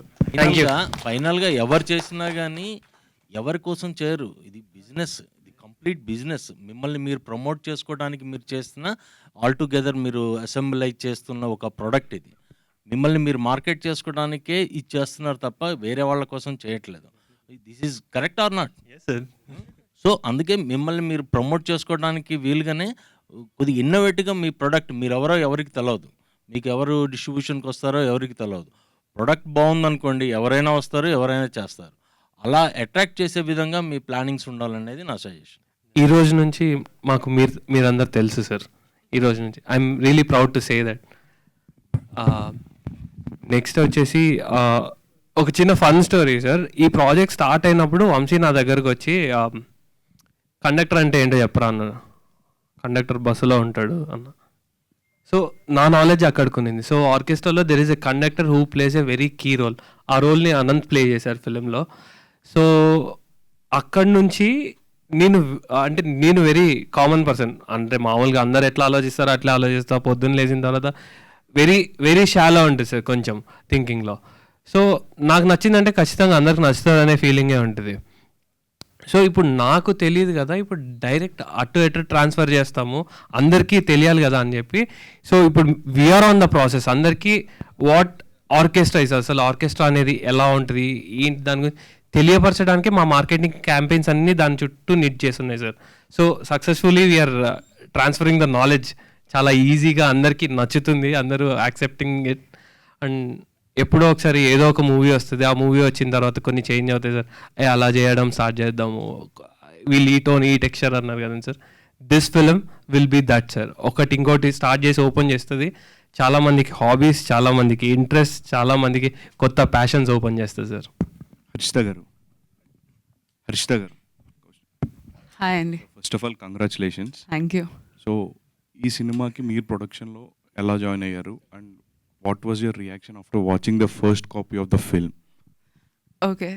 ఫైనల్గా ఎవరు చేసినా కానీ ఎవరి కోసం చేయరు, ఇది బిజినెస్, ఇది కంప్లీట్ బిజినెస్. మిమ్మల్ని మీరు ప్రమోట్ చేసుకోవడానికి మీరు చేస్తున్న ఆల్టుగెదర్ మీరు అసెంబ్లైజ్ చేస్తున్న ఒక ప్రోడక్ట్ ఇది. మిమ్మల్ని మీరు మార్కెట్ చేసుకోవడానికే ఇది చేస్తున్నారు తప్ప వేరే వాళ్ళ కోసం చేయట్లేదు. This is correct or not? So అందుకే మిమ్మల్ని మీరు ప్రమోట్ చేసుకోవడానికి వీలుగానే కొద్దిగా ఇన్నోవేటివ్గా మీ ప్రోడక్ట్, మీరు ఎవరికి తెలియదు, మీకు ఎవరు డిస్ట్రిబ్యూషన్కి వస్తారో ఎవరికి తెలియదు. ప్రోడక్ట్ బాగుందనుకోండి ఎవరైనా వస్తారు, ఎవరైనా చేస్తారు. అలా అట్రాక్ట్ చేసే విధంగా మీ ప్లానింగ్స్ ఉండాలనేది నా సజెషన్. ఈ రోజు నుంచి మాకు మీరందరూ తెలుసు సార్. ఈ రోజు నుంచి I'm really proud to say that. Next వచ్చేసి ఒక చిన్న ఫన్ స్టోరీ సార్. ఈ ప్రాజెక్ట్ స్టార్ట్ అయినప్పుడు వంశీ నా దగ్గరకు వచ్చి కండక్టర్ అంటే ఏంటో చెప్పరా అన్నాడు. కండక్టర్ బస్సులో ఉంటాడు అన్న. సో నా నాలెడ్జ్ అక్కడికి ఉన్నింది. సో ఆర్కెస్ట్రాలో there is a conductor who plays a very key role. ఆ రోల్ని అనంత్ ప్లే చేశారు ఫిలింలో. సో అక్కడి నుంచి నేను వెరీ కామన్ పర్సన్, అంటే మామూలుగా అందరు ఎట్లా ఆలోచిస్తారో అట్లా ఆలోచిస్తా. పొద్దున్న లేచిన తర్వాత వెరీ షాలో ఉంటుంది సార్ కొంచెం థింకింగ్లో. సో నాకు నచ్చిందంటే ఖచ్చితంగా అందరికి నచ్చుతుంది అనే ఫీలింగే ఉంటుంది. సో ఇప్పుడు నాకు తెలియదు కదా, ఇప్పుడు డైరెక్ట్ అటు ట్రాన్స్ఫర్ చేస్తాము, అందరికీ తెలియాలి కదా అని చెప్పి. సో ఇప్పుడు వీఆర్ ఆన్ ద ప్రాసెస్. అందరికీ వాట్ ఆర్కెస్ట్రా ఇస్, అసలు ఆర్కెస్ట్రా అనేది ఎలా ఉంటుంది ఏంటి దాని గురించి తెలియపరచడానికి మా మార్కెటింగ్ క్యాంపెయిన్స్ అన్నీ దాని చుట్టూ నిట్ చేస్తున్నాయి sir. So successfully we are transferring the knowledge. చాలా ఈజీగా అందరికీ నచ్చుతుంది, అందరూ యాక్సెప్టింగ్ ఇట్. అండ్ ఎప్పుడో ఒకసారి ఏదో ఒక మూవీ వస్తుంది, ఆ మూవీ వచ్చిన తర్వాత కొన్ని చేంజ్ అవుతాయి సార్. అలా చేయడం స్టార్ట్ చేద్దాము, వీల్ ఈ టోన్ ఈ టెక్స్చర్ అన్నారు కదండి sir. This film will be that sir. ఇంకోటి స్టార్ట్ చేసి ఓపెన్ చేస్తుంది. చాలామందికి హాబీస్, చాలామందికి ఇంట్రెస్ట్, చాలామందికి కొత్త ప్యాషన్స్ ఓపెన్ చేస్తుంది సార్. హర్షిత గారు హాయ్ అండి. First of all congratulations. Thank you. So ఈ సినిమాకి మీరు ప్రొడక్షన్లో ఎలా జాయిన్ అయ్యారు and what was your reaction after watching the first copy of the film? Okay,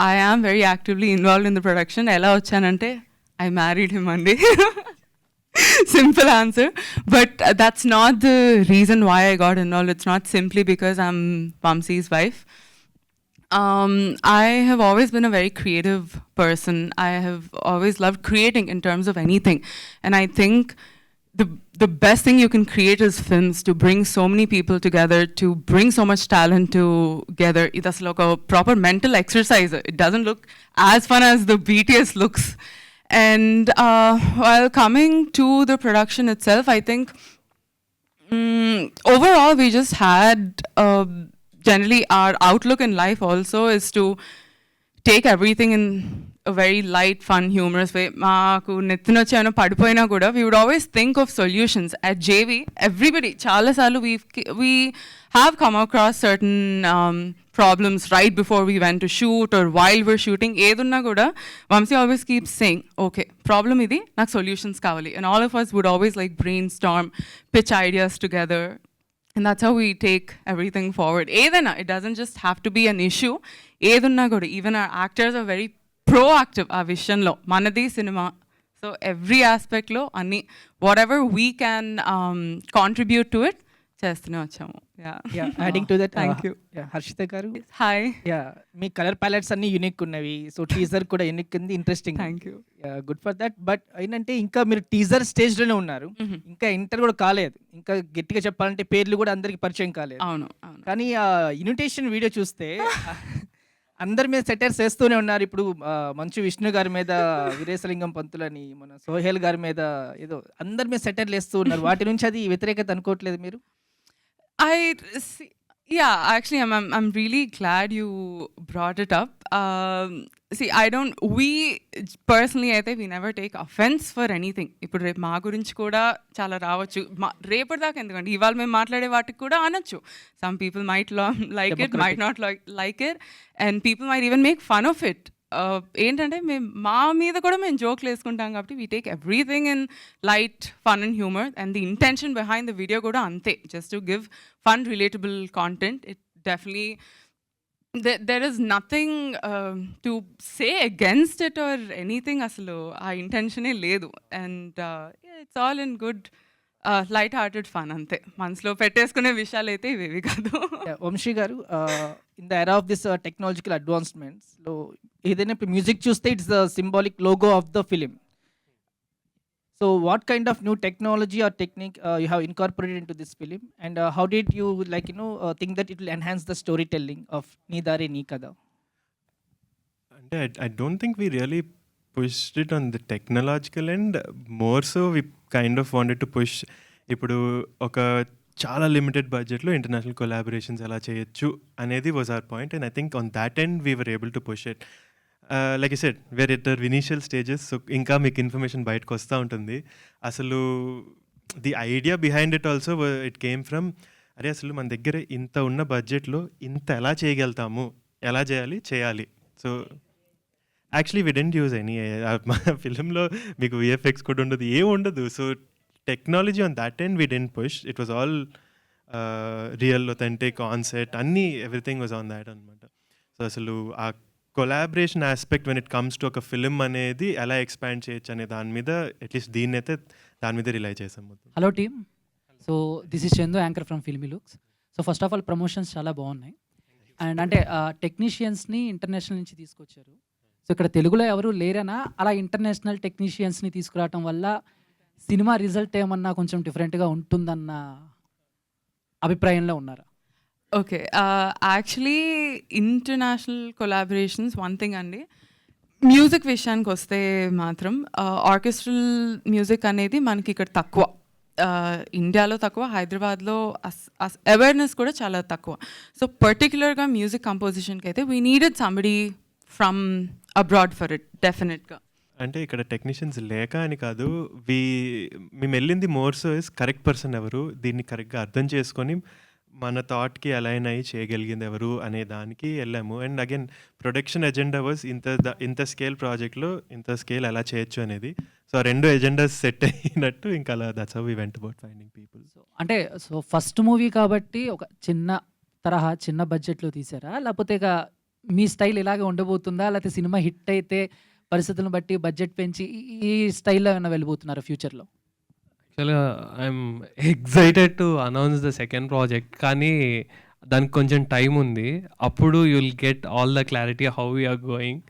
I am very actively involved in the production. Ella vachanante I married him Monday. Simple answer. But that's not the reason why I got involved. It's not simply because I'm Vamsi's wife. I have always been a very creative person. I have always loved creating in terms of anything. And I think the best thing you can create is films, to bring so many people together, to bring so much talent together. It's like a proper mental exercise. It doesn't look as fun as the BTS looks. And while coming to the production itself, I think overall we just had generally our outlook in life also is to take everything in a very light, fun, humorous way. Maaku nettinochi ayana padipoyina kuda we would always think of solutions. At JV, everybody chaala saalu we have come across certain problems right before we went to shoot or while we're shooting. Edunna kuda Vamsi always keeps saying, okay, problem idi, nak solutions kavali. And all of us would always like brainstorm, pitch ideas together. And that's how we take everything forward. Edana, it doesn't just have to be an issue. ఏదున్నా కూడా even ఆ actors are very proactive ఆ విషయంలో. మనది cinema, so every ఆస్పెక్ట్లో అన్ని whatever we can contribute to it చేస్తూనే వచ్చాము. Adding to that, thank you. Harshitha garu, hi. మీ కలర్ ప్యాలెట్స్ అన్ని యూనిక్ ఉన్నవి, సో టీజర్ కూడా యూనిక్ ఉంది, interesting. Thank you. Good for that. But ఏంటంటే ఇంకా మీరు టీజర్ స్టేజ్లోనే ఉన్నారు, ఇంకా ఎంటర్ కూడా కాలేదు. ఇంకా గట్టిగా చెప్పాలంటే పేర్లు కూడా అందరికి పరిచయం కాలేదు. అవును. కానీ ఆ ఇన్విటేషన్ వీడియో చూస్తే అందరి మీద సెటర్స్ వేస్తూనే ఉన్నారు. ఇప్పుడు మంచు విష్ణు గారి మీద వీరేశలింగం పంతులని, మన సోహెల్ గారి మీద ఏదో అందరి మీద సెటర్లు వేస్తూ ఉన్నారు. వాటి నుంచి అది వ్యతిరేకత అనుకోవట్లేదు మీరు? Yeah, actually, I'm really glad you brought it up. See, we personally, I think we never take offense for anything. ఇప్పుడు రేపు మా గురించి కూడా చాలా రావచ్చు, రేపటిదాకా ఎందుకంటే ఇవాళ మేము మాట్లాడే వాటికి కూడా అనొచ్చు. Some people might like it, might not like it, and people might even make fun of it. ఏంటంటే మేము మా మీద కూడా మేము జోక్లు వేసుకుంటాం కాబట్టి we take everything in light fun and humour, and the intention behind the video కూడా అంతే, just to give fun relatable content. It definitely there is nothing to say against it or anything. అసలు ఆ ఇంటెన్షనే లేదు, and it's all in good light hearted fun అంతే. మనసులో పెట్టేసుకునే విషయాలు అయితే ఇవేవి కాదు. Vamsi garu, in the era of this technological అడ్వాన్స్మెంట్స్లో ఏదైనా ఇప్పుడు మ్యూజిక్ చూస్తే it's the symbolic logo of the film. So what kind of new technology or technique you have incorporated into this film, and how did you think that it will enhance the storytelling of Nee దారే నీ కథ? అంటే I don't think we really pushed it on the technological end. More so we kind of wanted to push ఇప్పుడు ఒక చాలా limited బడ్జెట్లో international collaborations ఎలా చేయొచ్చు అనేది was our point, and I think on that end we were able to push it. Like I said, we're at the initial stages, so ఇంకా మీకు information బయటకు వస్తూ ఉంటుంది. అసలు the idea behind it also it came from, అరే అసలు మన దగ్గర ఇంత ఉన్న బడ్జెట్లో ఇంత ఎలా చేయగలుగుతాము, ఎలా చేయాలి. So actually we didn't use any, మన ఫిలింలో మీకు విఎఫ్ఎక్స్ కూడా ఉండదు, ఏం ఉండదు. So technology on that end we didn't push, it was all real authentic on set, అన్నీ ఎవ్రీథింగ్ వాజ్ ఆన్ దాట్ అనమాట. సో అసలు ఆ collaboration aspect when it comes to ఒక ఫిలిం అనేది ఎలా ఎక్స్పాండ్ చేయొచ్చు అనే దాని మీద, అట్లీస్ట్ దీన్ని అయితే దాని మీద రిలై చేసాం మొత్తం. Hello team, so this is Chandu, anchor from filmy looks. So first of all promotions చాలా బాగున్నాయి, అండ్ అంటే టెక్నీషియన్స్ని ఇంటర్నేషనల్ నుంచి తీసుకొచ్చారు. సో ఇక్కడ తెలుగులో ఎవరు లేరనా, అలా ఇంటర్నేషనల్ టెక్నీషియన్స్ని తీసుకురావటం వల్ల సినిమా రిజల్ట్ ఏమన్నా కొంచెం డిఫరెంట్గా ఉంటుందన్న అభిప్రాయంలో ఉన్నారా? Okay, actually international collaborations one thing అండి. మ్యూజిక్ విషయానికి వస్తే మాత్రం ఆర్కెస్ట్రల్ మ్యూజిక్ అనేది మనకి ఇక్కడ తక్కువ, ఇండియాలో తక్కువ, హైదరాబాద్లో అవేర్నెస్ కూడా చాలా తక్కువ. సో పర్టిక్యులర్గా మ్యూజిక్ కంపోజిషన్కి అయితే we needed somebody from abroad for it డెఫినెట్గా. అంటే ఇక్కడ టెక్నీషియన్స్ లేక అని కాదు, మేము వెళ్ళింది more so is correct person ఎవరు, దీన్ని కరెక్ట్గా అర్థం చేసుకొని మన థాట్కి అలైన్ అయ్యి చేయగలిగింది ఎవరు అనే దానికి వెళ్ళాము. And again production agenda was ఇంత స్కేల్ ప్రాజెక్ట్లో ఇంత స్కేల్ ఎలా చేయొచ్చు అనేది. సో ఆ రెండు ఎజెండాస్ సెట్ అయినట్టు ఇంకా అలా that's how we went about finding people. అంటే సో ఫస్ట్ మూవీ కాబట్టి ఒక చిన్న బడ్జెట్లో తీసారా, లేకపోతే ఇక మీ స్టైల్ ఇలాగే ఉండబోతుందా, లేకపోతే సినిమా హిట్ అయితే పరిస్థితులను బట్టి బడ్జెట్ పెంచి ఈ స్టైల్లో ఏమైనా వెళ్ళిపోతున్నారా ఫ్యూచర్లో? యాక్చువల్గా I'm excited to announce the second project, కానీ దానికి కొంచెం టైం ఉంది. అప్పుడు you will get all the clarity how we're going.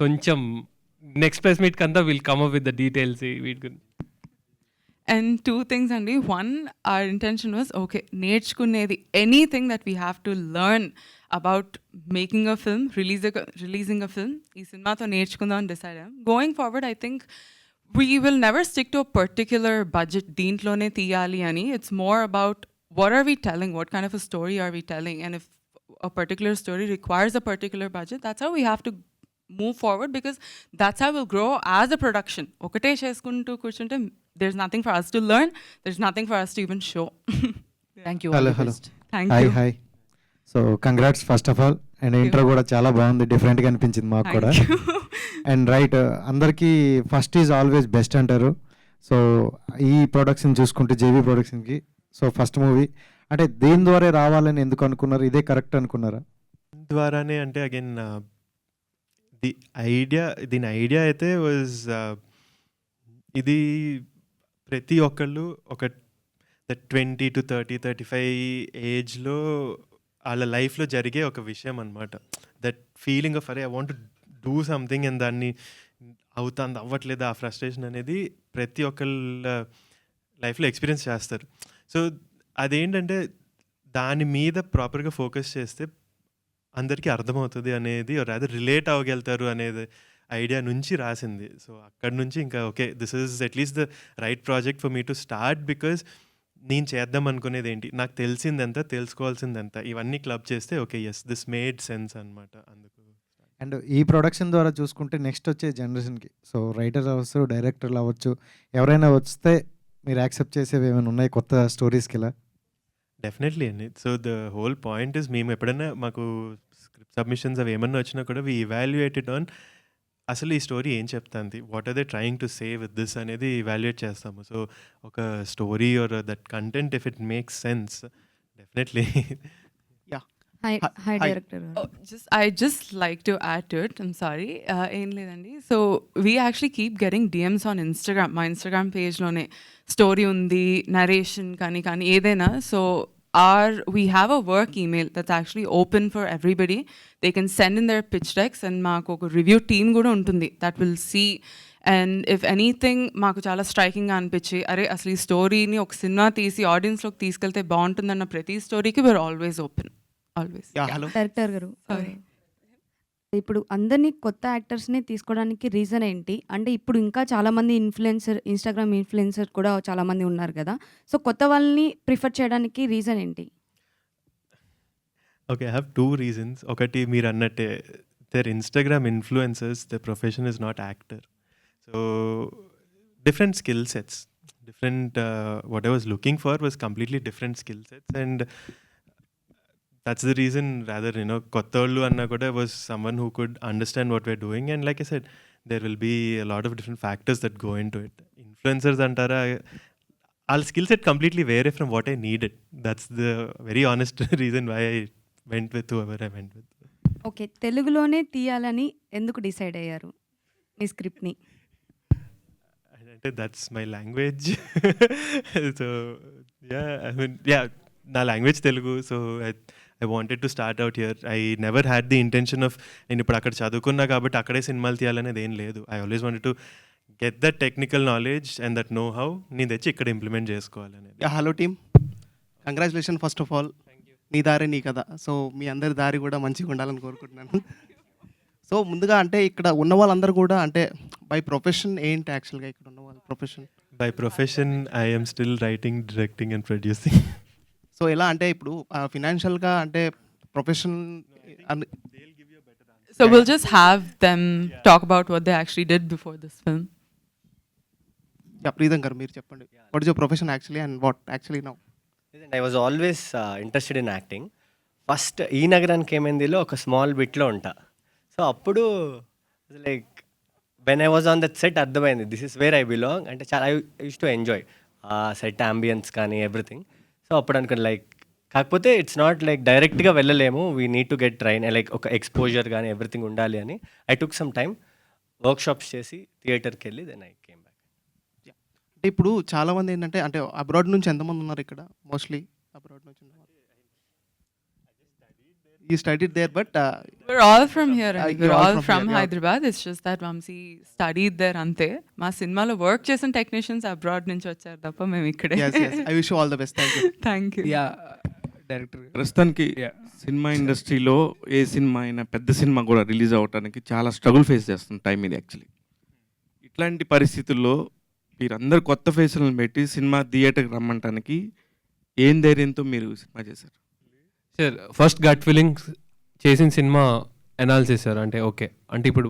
కొంచెం నెక్స్ట్ ప్రెస్ మీట్ కంతా will come up with the details వీటి గురించి. And two things, Andy. One, our intention was, okay, నేర్చుకునేది anything that we have to learn about making a film, releasing a film, ఈ సినిమాతో నేర్చుకుందాం అని decide అయ్యాం. Going forward, I think we will never stick to a particular budget, దీంట్లోనే తీయాలి అని. It's more about what are we telling, what kind of a story are we telling, and if a particular story requires a particular budget, that's how we have to move forward, because that's how we'll grow as a production. ఒకటే చేసుకుంటూ కూర్చుంటే there's nothing for us to learn, there's nothing for us to even show. Thank you. Hello. Thank you. Hi. So congrats first of all, and intro కూడా చాలా బాగుంది, different గా అనిపించింది మాకు కూడా. అండ్ రైట్, అందరికీ ఫస్ట్ ఈజ్ ఆల్వేస్ బెస్ట్ అంటారు. So ఈ ప్రొడక్షన్ చూసుకుంటే జేవీ ప్రొడక్షన్కి, సో ఫస్ట్ మూవీ అంటే దేని ద్వారా రావాలని ఎందుకు అనుకున్నారు, ఇదే కరెక్ట్ అనుకున్నారా? ద్వారానే అంటే అగైన్ దీని ఐడియా అయితే వాజ్ ఇది ప్రతి ఒక్కళ్ళు ఒక 20 to 35 ఏజ్లో వాళ్ళ లైఫ్లో జరిగే ఒక విషయం అనమాట. దట్ ఫీలింగ్ ఆఫ్ అరే I want do something and దాన్ని అవ్వట్లేదు ఆ ఫ్రస్ట్రేషన్ అనేది ప్రతి ఒక్కళ్ళ లైఫ్లో ఎక్స్పీరియన్స్ చేస్తారు. సో అదేంటంటే దాని మీద ప్రాపర్గా ఫోకస్ చేస్తే అందరికీ అర్థమవుతుంది అనేది రాదర్ రిలేట్ అవ్వగలుగుతారు అనేది ఐడియా నుంచి రాసింది. సో అక్కడి నుంచి ఇంకా okay this is at least the right project for me to start, because నేను చేద్దాం అనుకునేది ఏంటి, నాకు తెలిసింది ఎంత, తెలుసుకోవాల్సింది ఎంత, ఇవన్నీ క్లబ్ చేస్తే okay yes this made sense అనమాట. అందుకు అండ్ ఈ ప్రొడక్షన్ ద్వారా చూసుకుంటే నెక్స్ట్ వచ్చే జనరేషన్కి సో రైటర్స్ అవ్వచ్చు, డైరెక్టర్లు అవ్వచ్చు, ఎవరైనా వస్తే మీరు యాక్సెప్ట్ చేసేవి ఏమైనా ఉన్నాయి కొత్త స్టోరీస్కి ఇలా? డెఫినెట్లీ అండి. So the whole point is మేము ఎప్పుడైనా మాకు స్క్రిప్ట్ సబ్మిషన్స్ అవి ఏమన్నా వచ్చినా కూడా వీ ఇవాల్యుయేటెడ్ ఆన్ అసలు ఈ స్టోరీ ఏం చెప్తుంది, what are they trying to say with this అనేది ఇవాల్యుయేట్ చేస్తాము. సో ఒక story or that content if it makes sense definitely. Hi, director. I just like to add to it. I'm sorry. ఏం లేదండి. So we actually keep getting DMs on Instagram. మా Instagram పేజ్లోనే story ఉంది, narration కానీ ఏదైనా. So we have a work email that's actually open for everybody. They can send in their pitch decks and మాకు ఒక review team కూడా ఉంటుంది that will see. And if anything మాకు చాలా స్ట్రైకింగ్గా అనిపించి అరే అసలు ఈ స్టోరీని ఒక సినిమా తీసి ఆడియన్స్లోకి తీసుకెళ్తే బాగుంటుందన్న ప్రతి స్టోరీకి we are always open. Always. Director garu, ఇప్పుడు అందరినీ కొత్త యాక్టర్స్ని తీసుకోవడానికి రీజన్ ఏంటి? అంటే ఇప్పుడు ఇంకా చాలామంది ఇన్స్టాగ్రామ్ ఇన్ఫ్లుయెన్సర్ కూడా చాలామంది ఉన్నారు కదా, సో కొత్త వాళ్ళని ప్రిఫర్ చేయడానికి రీజన్ ఏంటి? Okay, I have 2 reasons. ఒకటి మీరు అన్నట్టే they're Instagram influencers the profession is not actor. So different skill sets, different what I was looking for was completely different skill sets, and that's the reason rather kottollu anna kuda was someone who could understand what we're doing, and like I said there will be a lot of different factors that go into it. Influencers antara all skill set completely vary from what I needed. That's the very honest reason why I went with whoever I went with. Okay, తెలుగులోనే తీయాలని ఎందుకు decide అయ్యారు మీ స్క్రిప్ట్ని? అంటే that's my language. So yeah, నా language Telugu. So I wanted to start out here. I never had the intention of నేను ఇప్పుడు అక్కడ చదువుకున్నా కాబట్టి అక్కడే సినిమాలు తీయాలనేది ఏం లేదు. I always wanted to get that technical knowledge and that know how నేను తెచ్చి ఇక్కడ ఇంప్లిమెంట్ చేసుకోవాలనేది. Hello team, congratulation first of all. నీ దారి నీ కదా. సో మీ అందరి దారి కూడా మంచిగా ఉండాలని కోరుకుంటున్నాను. సో ముందుగా అంటే ఇక్కడ ఉన్న వాళ్ళందరూ కూడా అంటే బై ప్రొఫెషన్ ఏంటి యాక్చువల్గా ఇక్కడ ఉన్న వాళ్ళ profession? By profession I am still writing, directing and producing. So ఎలా అంటే ఇప్పుడు ఫినాన్షియల్గా అంటే profession So we'll just have them talk about what they actually did before this film. Preetham garu మీరు చెప్పండి, what is your profession actually and what actually now? I was always interested in acting. First ఈ నగరానికి ఏమైందిలో ఒక small బిట్లో ఉంటా. So అప్పుడు like when I was on that set అర్థమైంది this is where I belong. అంటే చాలా I use to enjoy set ambience కానీ ఎవ్రీథింగ్. సో అప్పుడు అనుకుని లైక్ కాకపోతే ఇట్స్ నాట్ లైక్ డైరెక్ట్గా వెళ్ళలేము, we need to get train like ఒక ఎక్స్పోజర్ కానీ ఎవ్రీథింగ్ ఉండాలి అని I took some time workshops చేసి థియేటర్కి వెళ్ళి దెన్ ఐ కేమ్ బ్యాక్. అంటే ఇప్పుడు చాలామంది ఏంటంటే అంటే అబ్రాడ్ నుంచి ఎంతమంది ఉన్నారు ఇక్కడ? మోస్ట్లీ అబ్రాడ్ నుంచి you studied there, but we're all from here. We're all from Hyderabad. It's just that Vamsi studied there ante. మా సినిమాలో వర్క్ చేసిన టెక్నీషియన్స్ అబ్రాడ్ నుంచి వచ్చారు తప్ప మేము ఇక్కడే. yes I wish you all the best. Thank you. Director ప్రస్తుతానికి cinema ఇండస్ట్రీలో ఏ సినిమా అయినా పెద్ద సినిమా కూడా రిలీజ్ అవ్వడానికి చాలా స్ట్రగుల్ ఫేస్ చేస్తున్న టైం ఇది యాక్చువల్లీ. ఇట్లాంటి పరిస్థితుల్లో మీరందరూ కొత్త ఫేసులను పెట్టి సినిమా థియేటర్కి రమ్మంటానికి ఏం ధైర్యంతో మీరు సినిమా చేశారు? సార్ ఫస్ట్ గట్ ఫీలింగ్ చేసిన సినిమా అనాలిసిస్ సార్. అంటే ఓకే అంటే ఇప్పుడు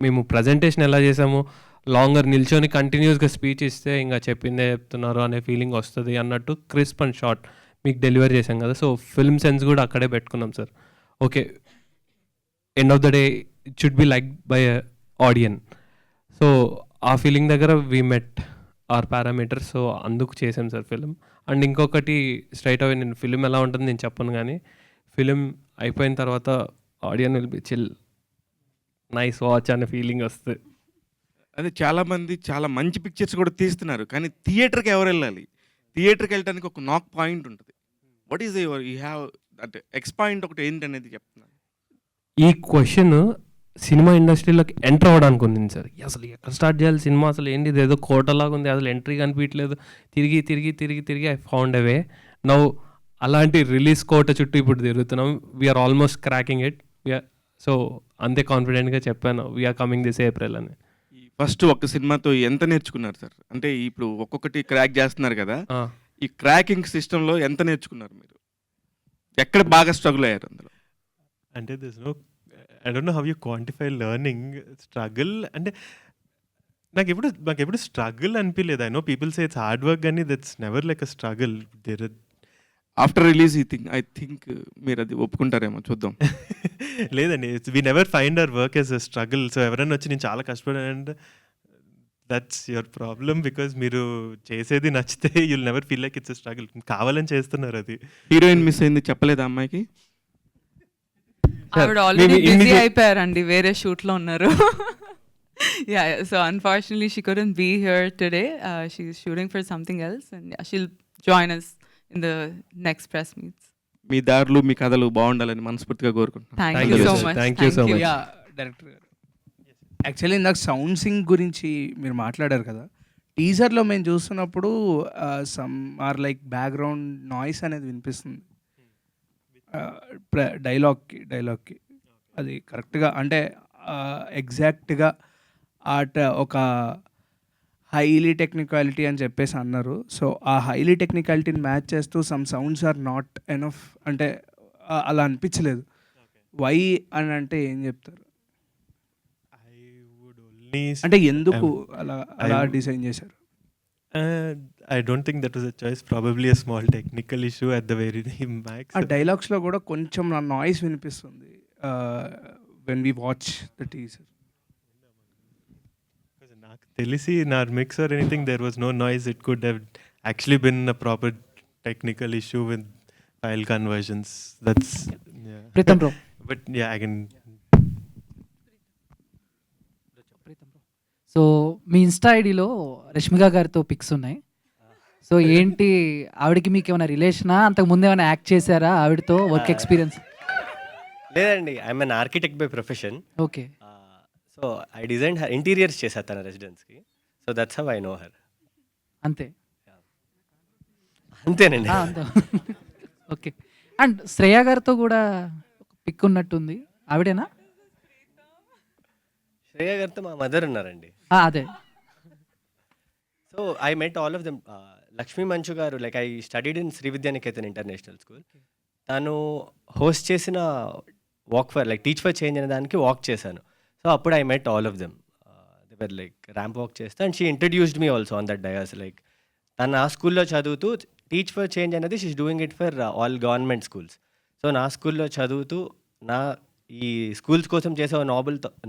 మేము ప్రజెంటేషన్ ఎలా చేసాము, లాంగర్ నిల్చొని కంటిన్యూస్గా స్పీచ్ ఇస్తే ఇంకా చెప్పిందే చెప్తున్నారు అనే ఫీలింగ్ వస్తుంది అన్నట్టు క్రిస్ప్ అండ్ షార్ట్ మీకు డెలివరీ చేసాం కదా. సో ఫిల్మ్ సెన్స్ కూడా అక్కడే పెట్టుకున్నాం sir. Okay end of the day it should be like by audience. So ఆ ఫీలింగ్ దగ్గర we met our parameters. So అందుకు చేసాం సార్ ఫిలిం. అండ్ ఇంకొకటి స్ట్రైట్ అవే నేను ఫిలిం ఎలా ఉంటుంది నేను చెప్పను, కానీ ఫిలిం అయిపోయిన తర్వాత audience will be chill, nice watch అనే ఫీలింగ్ వస్తుంది. అదే చాలామంది చాలా మంచి పిక్చర్స్ కూడా తీస్తున్నారు, కానీ థియేటర్కి ఎవరు వెళ్ళాలి? థియేటర్కి వెళ్ళడానికి ఒక నాక్ పాయింట్ ఉంటుంది. What is your you have అంటే ఎక్స్ పాయింట్ ఒకటి ఏంటనేది చెప్తున్నాను. ఈ క్వశ్చన్ సినిమా ఇండస్ట్రీలోకి ఎంటర్ అవ్వడానికి ఉంది సార్. అసలు ఎక్కడ స్టార్ట్ చేయాలి సినిమా, అసలు ఏంటి ఇది ఏదో కోటలాగా ఉంది, అసలు ఎంట్రీ కనిపించలేదు, తిరిగి తిరిగి తిరిగి తిరిగి ఐ ఫౌండ్ అవే నౌ. అలాంటి రిలీజ్ కోట చుట్టూ ఇప్పుడు తిరుగుతున్నాం. We are almost cracking it. So అంతే కాన్ఫిడెంట్గా చెప్పాను వీఆర్ కమింగ్ దిస్ ఏప్రిల్ అని. ఫస్ట్ ఒక సినిమాతో ఎంత నేర్చుకున్నారు సార్? అంటే ఇప్పుడు ఒక్కొక్కటి క్రాక్ చేస్తున్నారు కదా, ఈ క్రాకింగ్ సిస్టంలో ఎంత నేర్చుకున్నారు మీరు? ఎక్కడ బాగా స్ట్రగుల్ అయ్యారు అందులో? అంటే this no, I don't know how you quantify learning struggle. అంటే నాకు ఎప్పుడు స్ట్రగుల్ అనిపించలేదు. I know people say it's hard work, కానీ that's never like a struggle. After release I think మీరు అది ఒప్పుకుంటారేమో, చూద్దాం. లేదండి, we never find our work as a struggle. So ఎవరైనా వచ్చి నేను చాలా కష్టపడాను, దట్స్ యువర్ ప్రాబ్లమ్. బికాజ్ మీరు చేసేది నచ్చితే you'll never feel like it's a struggle. కావాలని చేస్తున్నారు అది. హీరోయిన్ మిస్ అయింది చెప్పలేదా అమ్మాయికి? ఆవిడ ఆల్రెడీ బిజీ అయిపోయారండి, వేరే షూట్లో ఉన్నారు. Yeah, so unfortunately she couldn't be here today. She's shooting for something else, and yeah, she'll join us in the next press meets. మీ దారులు మీ కథలు బాగుండాలని మనస్ఫూర్తిగా కోరుకుంటున్నాను. Thank you so much. Thank you so much. Yeah director గారు, actually ఇందాక sound sync గురించి మీరు మాట్లాడారు కదా, టీజర్లో మేము చూస్తున్నప్పుడు some or like background noise అనేది వినిపిస్తుంది డైలాగ్కి. అది కరెక్ట్గా అంటే ఎగ్జాక్ట్గా ఒక హైలీ టెక్నికాలిటీ అని చెప్పేసి అన్నారు. సో ఆ హైలీ టెక్నికాలిటీని మ్యాచ్ చేస్తూ some sounds are not enough అంటే అలా అనిపించలేదు. వై అని అంటే ఏం చెప్తారు? అంటే ఎందుకు అలా డిజైన్ చేశారు? I don't think that was a choice. Probably a small technical issue at the very max. ఆ డైలాగ్స్లో కూడా కొంచెం నా నాయిస్ వినిపిస్తుంది when we watch the teaser. నాకు తెలిసి in our mix or anything there was no noise. It could have actually been a proper technical issue with file conversions. That's yeah. Pritham bro. But yeah, I can. So మీ insta ఐడిలో రష్మిక గారితో pics ఉన్నాయి. So ఏంటి ఆవిడకి మీకు ఏమైనా రిలేషనా, అంతకు ముందు ఏమైనా యాక్ట్ చేశారా ఆవిడతో, వర్క్ ఎక్స్పీరియన్స్? లేదండి, I'm an architect by profession. Okay. So I design her interiors చేశాను తన రెసిడెన్స్కి. So that's how I know her. అంతే అంతేనండి. ఓకే. అండ్ శ్రేయ గారితో కూడా పిక్ ఉన్నట్టుంది, ఆవిడేనా? శ్రేయ గారితో మా మదర్ ఉన్నారండి. అదే. So I met all of them. Lakshmi Manchu garu, like I studied in Sri Vidyaniketan international school. తను హోస్ట్ చేసిన walk for like teach for change అనే దానికి వాక్ చేశాను. సో అప్పుడు I met all of them. They were like ramp walk చేస్తే and she introduced me also on that dais. Like తను ఆ స్కూల్లో చదువుతూ టీచ్ ఫర్ చేంజ్ అనేది she's doing it for all government schools. So నా స్కూల్లో చదువుతూ నా ఈ స్కూల్స్ కోసం చేసే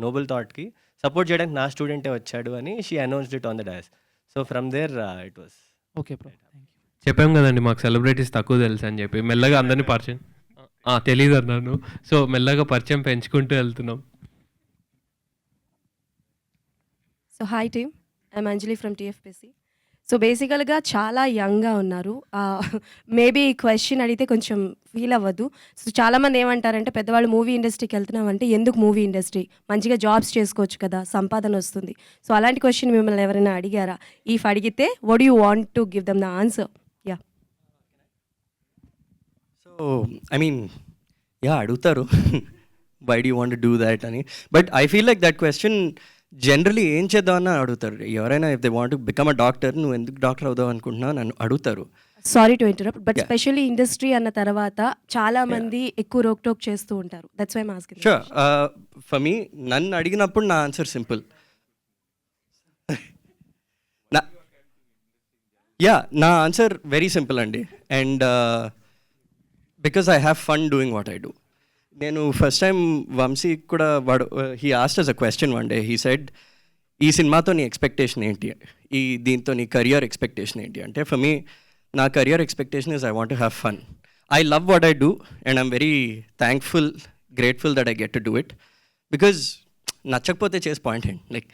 నోబుల్ థాట్కి సపోర్ట్ చేయడానికి నా స్టూడెంటే వచ్చాడు అని she announced it on the dais. So from there it was okay bro. చెప్పాం కదండి మాకు సెలబ్రిటీస్ తక్కువ తెలుసు అని చెప్పి, మెల్లగా అందరినీ పరిచయం తెలీదు అన్నాను. సో మెల్లగా పరిచయం పెంచుకుంటూ వెళ్తున్నాం. So hi team, I'm Anjali from TFPC. So బేసికల్గా చాలా యంగ్గా ఉన్నారు. మేబీ ఈ క్వశ్చన్ అడిగితే కొంచెం ఫీల్ అవ్వద్దు. సో చాలామంది ఏమంటారంటే పెద్దవాళ్ళు మూవీ ఇండస్ట్రీకి వెళ్తున్నామంటే ఎందుకు మూవీ ఇండస్ట్రీ, మంచిగా జాబ్స్ చేసుకోవచ్చు కదా, సంపాదన వస్తుంది. సో అలాంటి క్వశ్చన్ మిమ్మల్ని ఎవరైనా అడిగారా? ఇఫ్ అడిగితే what do you want to give them the answer? Yeah. So I mean yeah అడుగుతారు why do want do that అని. But I feel like that question generally ఏం చేద్దామని అడుగుతారు ఎవరైనా. If they want to become a doctor, నువ్వు ఎందుకు doctor అవుదావు అనుకుంటున్నావు నన్ను అడుగుతారు. Sorry to interrupt, but specially industry అన్న తర్వాత చాలా మంది ఎక్కువ రోక్ టోక్ చేస్తూ ఉంటారు. That's why I am asking. Sure. For me నన్ను అడిగినప్పుడు నా ఆన్సర్ సింపుల్. నా ఆన్సర్ వెరీ సింపుల్ అండి. And because I have fun doing what I do. నేను ఫస్ట్ టైం వంశీ కూడా వాడు he asked us a question one day. He said, ఈ సినిమాతో నీ ఎక్స్పెక్టేషన్ ఏంటి, దీంతో నీ కెరియర్ ఎక్స్పెక్టేషన్ ఏంటి అంటే, ఫర్ మీ నా career expectation is I want to have fun. I love what I do and I'm very thankful grateful that I get to do it because నచ్చకపోతే చేసి పాయింట్ అండ్ లైక్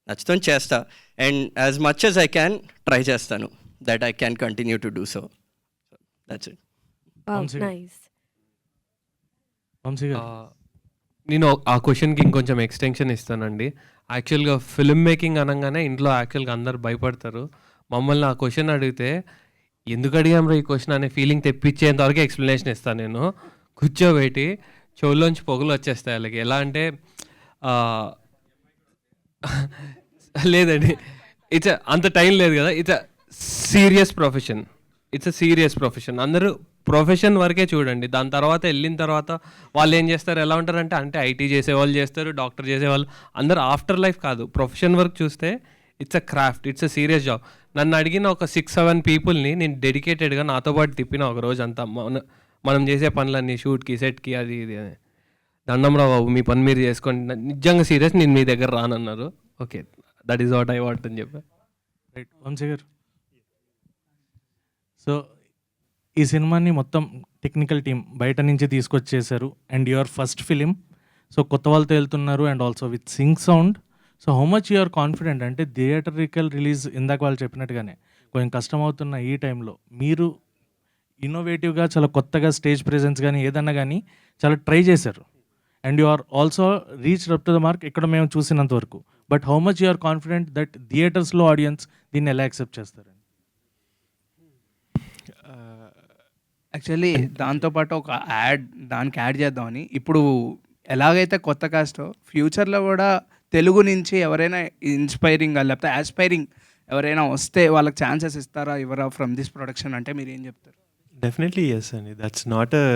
నచ్చుతో చేస్తా and as much as I can try చేస్తాను that I can continue to do so that's it. Nice. నేను ఆ క్వశ్చన్కి ఇంకొంచెం ఎక్స్టెన్షన్ ఇస్తానండి. యాక్చువల్గా ఫిల్మ్ మేకింగ్ అనగానే ఇంట్లో యాక్చువల్గా అందరు భయపడతారు. మమ్మల్ని ఆ క్వశ్చన్ అడిగితే ఎందుకు అడిగాం ఈ క్వశ్చన్ అనే ఫీలింగ్ తెప్పించేంత వరకు ఎక్స్ప్లెనేషన్ ఇస్తాను నేను. కూర్చోబెట్టి చెవుల్లోంచి పొగలు వచ్చేస్తాయి వాళ్ళకి. ఎలా అంటే లేదండి, ఇట్స్ అంత టైం లేదు కదా. It's serious profession. It's a serious profession. అందరూ ప్రొఫెషన్ వరకే చూడండి. దాని తర్వాత వెళ్ళిన తర్వాత వాళ్ళు ఏం చేస్తారు, ఎలా ఉంటారంటే అంటే ఐటీ చేసేవాళ్ళు చేస్తారు, డాక్టర్ చేసేవాళ్ళు అందరూ ఆఫ్టర్ లైఫ్ కాదు, ప్రొఫెషన్ వర్క్ చూస్తే it's a craft, it's a serious job. నన్ను అడిగిన ఒక 6-7 పీపుల్ని నేను డెడికేటెడ్గా నాతో పాటు తిప్పిన ఒక రోజు అంతా. మనం చేసే పనులన్నీ షూట్కి సెట్కి అది ఇది అని. దండంరా బాబు మీ పని మీరు చేసుకోండి, నిజంగా సీరియస్, నేను మీ దగ్గర రానన్నారు. Okay, that is what I want అని చెప్పి. రైట్ వంశీ గారు. సో ఈ సినిమాని మొత్తం టెక్నికల్ టీం బయట నుంచి తీసుకొచ్చేసారు and your first film. So కొత్త వాళ్ళతో వెళ్తున్నారు and also with sync sound. So how much you are confident అంటే థియేటరికల్ రిలీజ్ ఇందాక వాళ్ళు చెప్పినట్టుగానే కొంచెం కష్టమవుతున్న ఈ టైంలో మీరు ఇన్నోవేటివ్గా చాలా కొత్తగా స్టేజ్ ప్రెజెన్స్ కానీ ఏదన్నా కానీ చాలా ట్రై చేశారు and you are also reach up to the mark ఇక్కడ మేము చూసినంత వరకు. But how much you are confident that థియేటర్స్లో ఆడియన్స్ దీన్ని ఎలా యాక్సెప్ట్ చేస్తారు? యాక్చువల్లీ దాంతోపాటు ఒక దానికి యాడ్ చేద్దామని, ఇప్పుడు ఎలాగైతే కొత్త కాస్ట్ ఫ్యూచర్లో కూడా తెలుగు నుంచి ఎవరైనా ఇన్స్పైరింగ్ లేకపోతే ఆస్పైరింగ్ ఎవరైనా వస్తే వాళ్ళకి ఛాన్సెస్ ఇస్తారా ఇవ్వరా ఫ్రమ్ దిస్ ప్రొడక్షన్ అంటే మీరు ఏం చెప్తారు? డెఫినెట్లీ ఎస్ అండి. That's not a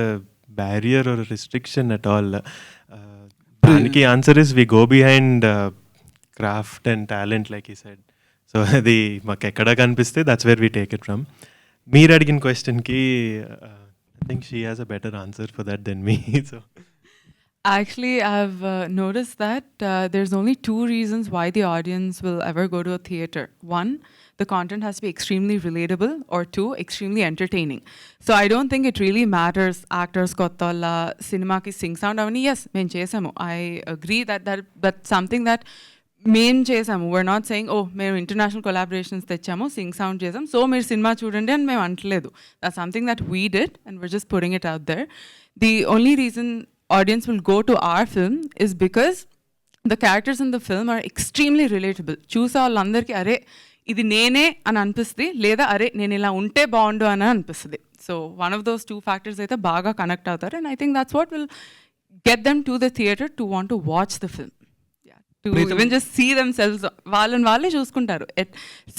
barrier or restriction at all. దానికి answer is we go behind craft and talent like he said. So అది మాకు ఎక్కడ కనిపిస్తే that's where we take it from. మీరు అడిగిన క్వశ్చన్కి I think she has a better answer for that then me. So Actually, I've noticed that there's only 2 reasons why the audience will ever go to a theater. 1, the content has to be extremely relatable, or 2, extremely entertaining. So I don't think it really matters actors kottalla cinema ki sing sound avani. Yes, men chesamu. I agree that's something that మేము చేసాము. we're not saying oh మేము international collaborations తెచ్చాము Singh sound చేసాం so మీరు cinema చూడండి అని మేము అంటలేదు. That's something that we did and we're just putting it out there. The only reason audience will go to our film is because the characters in the film are extremely relatable. చూసే వాళ్ళందరికీ అరే ఇది నేనే అని అనిపిస్తుంది, లేదా అరే నేను ఇలా ఉంటే బాగుండు అని అనిపిస్తుంది. So one of those 2 factors అయితే బాగా కనెక్ట్ అవుతారు and I think that's what will get them to the theatre to want to watch the film, to even just see themselves. వాళ్ళే చూసుకుంటారు.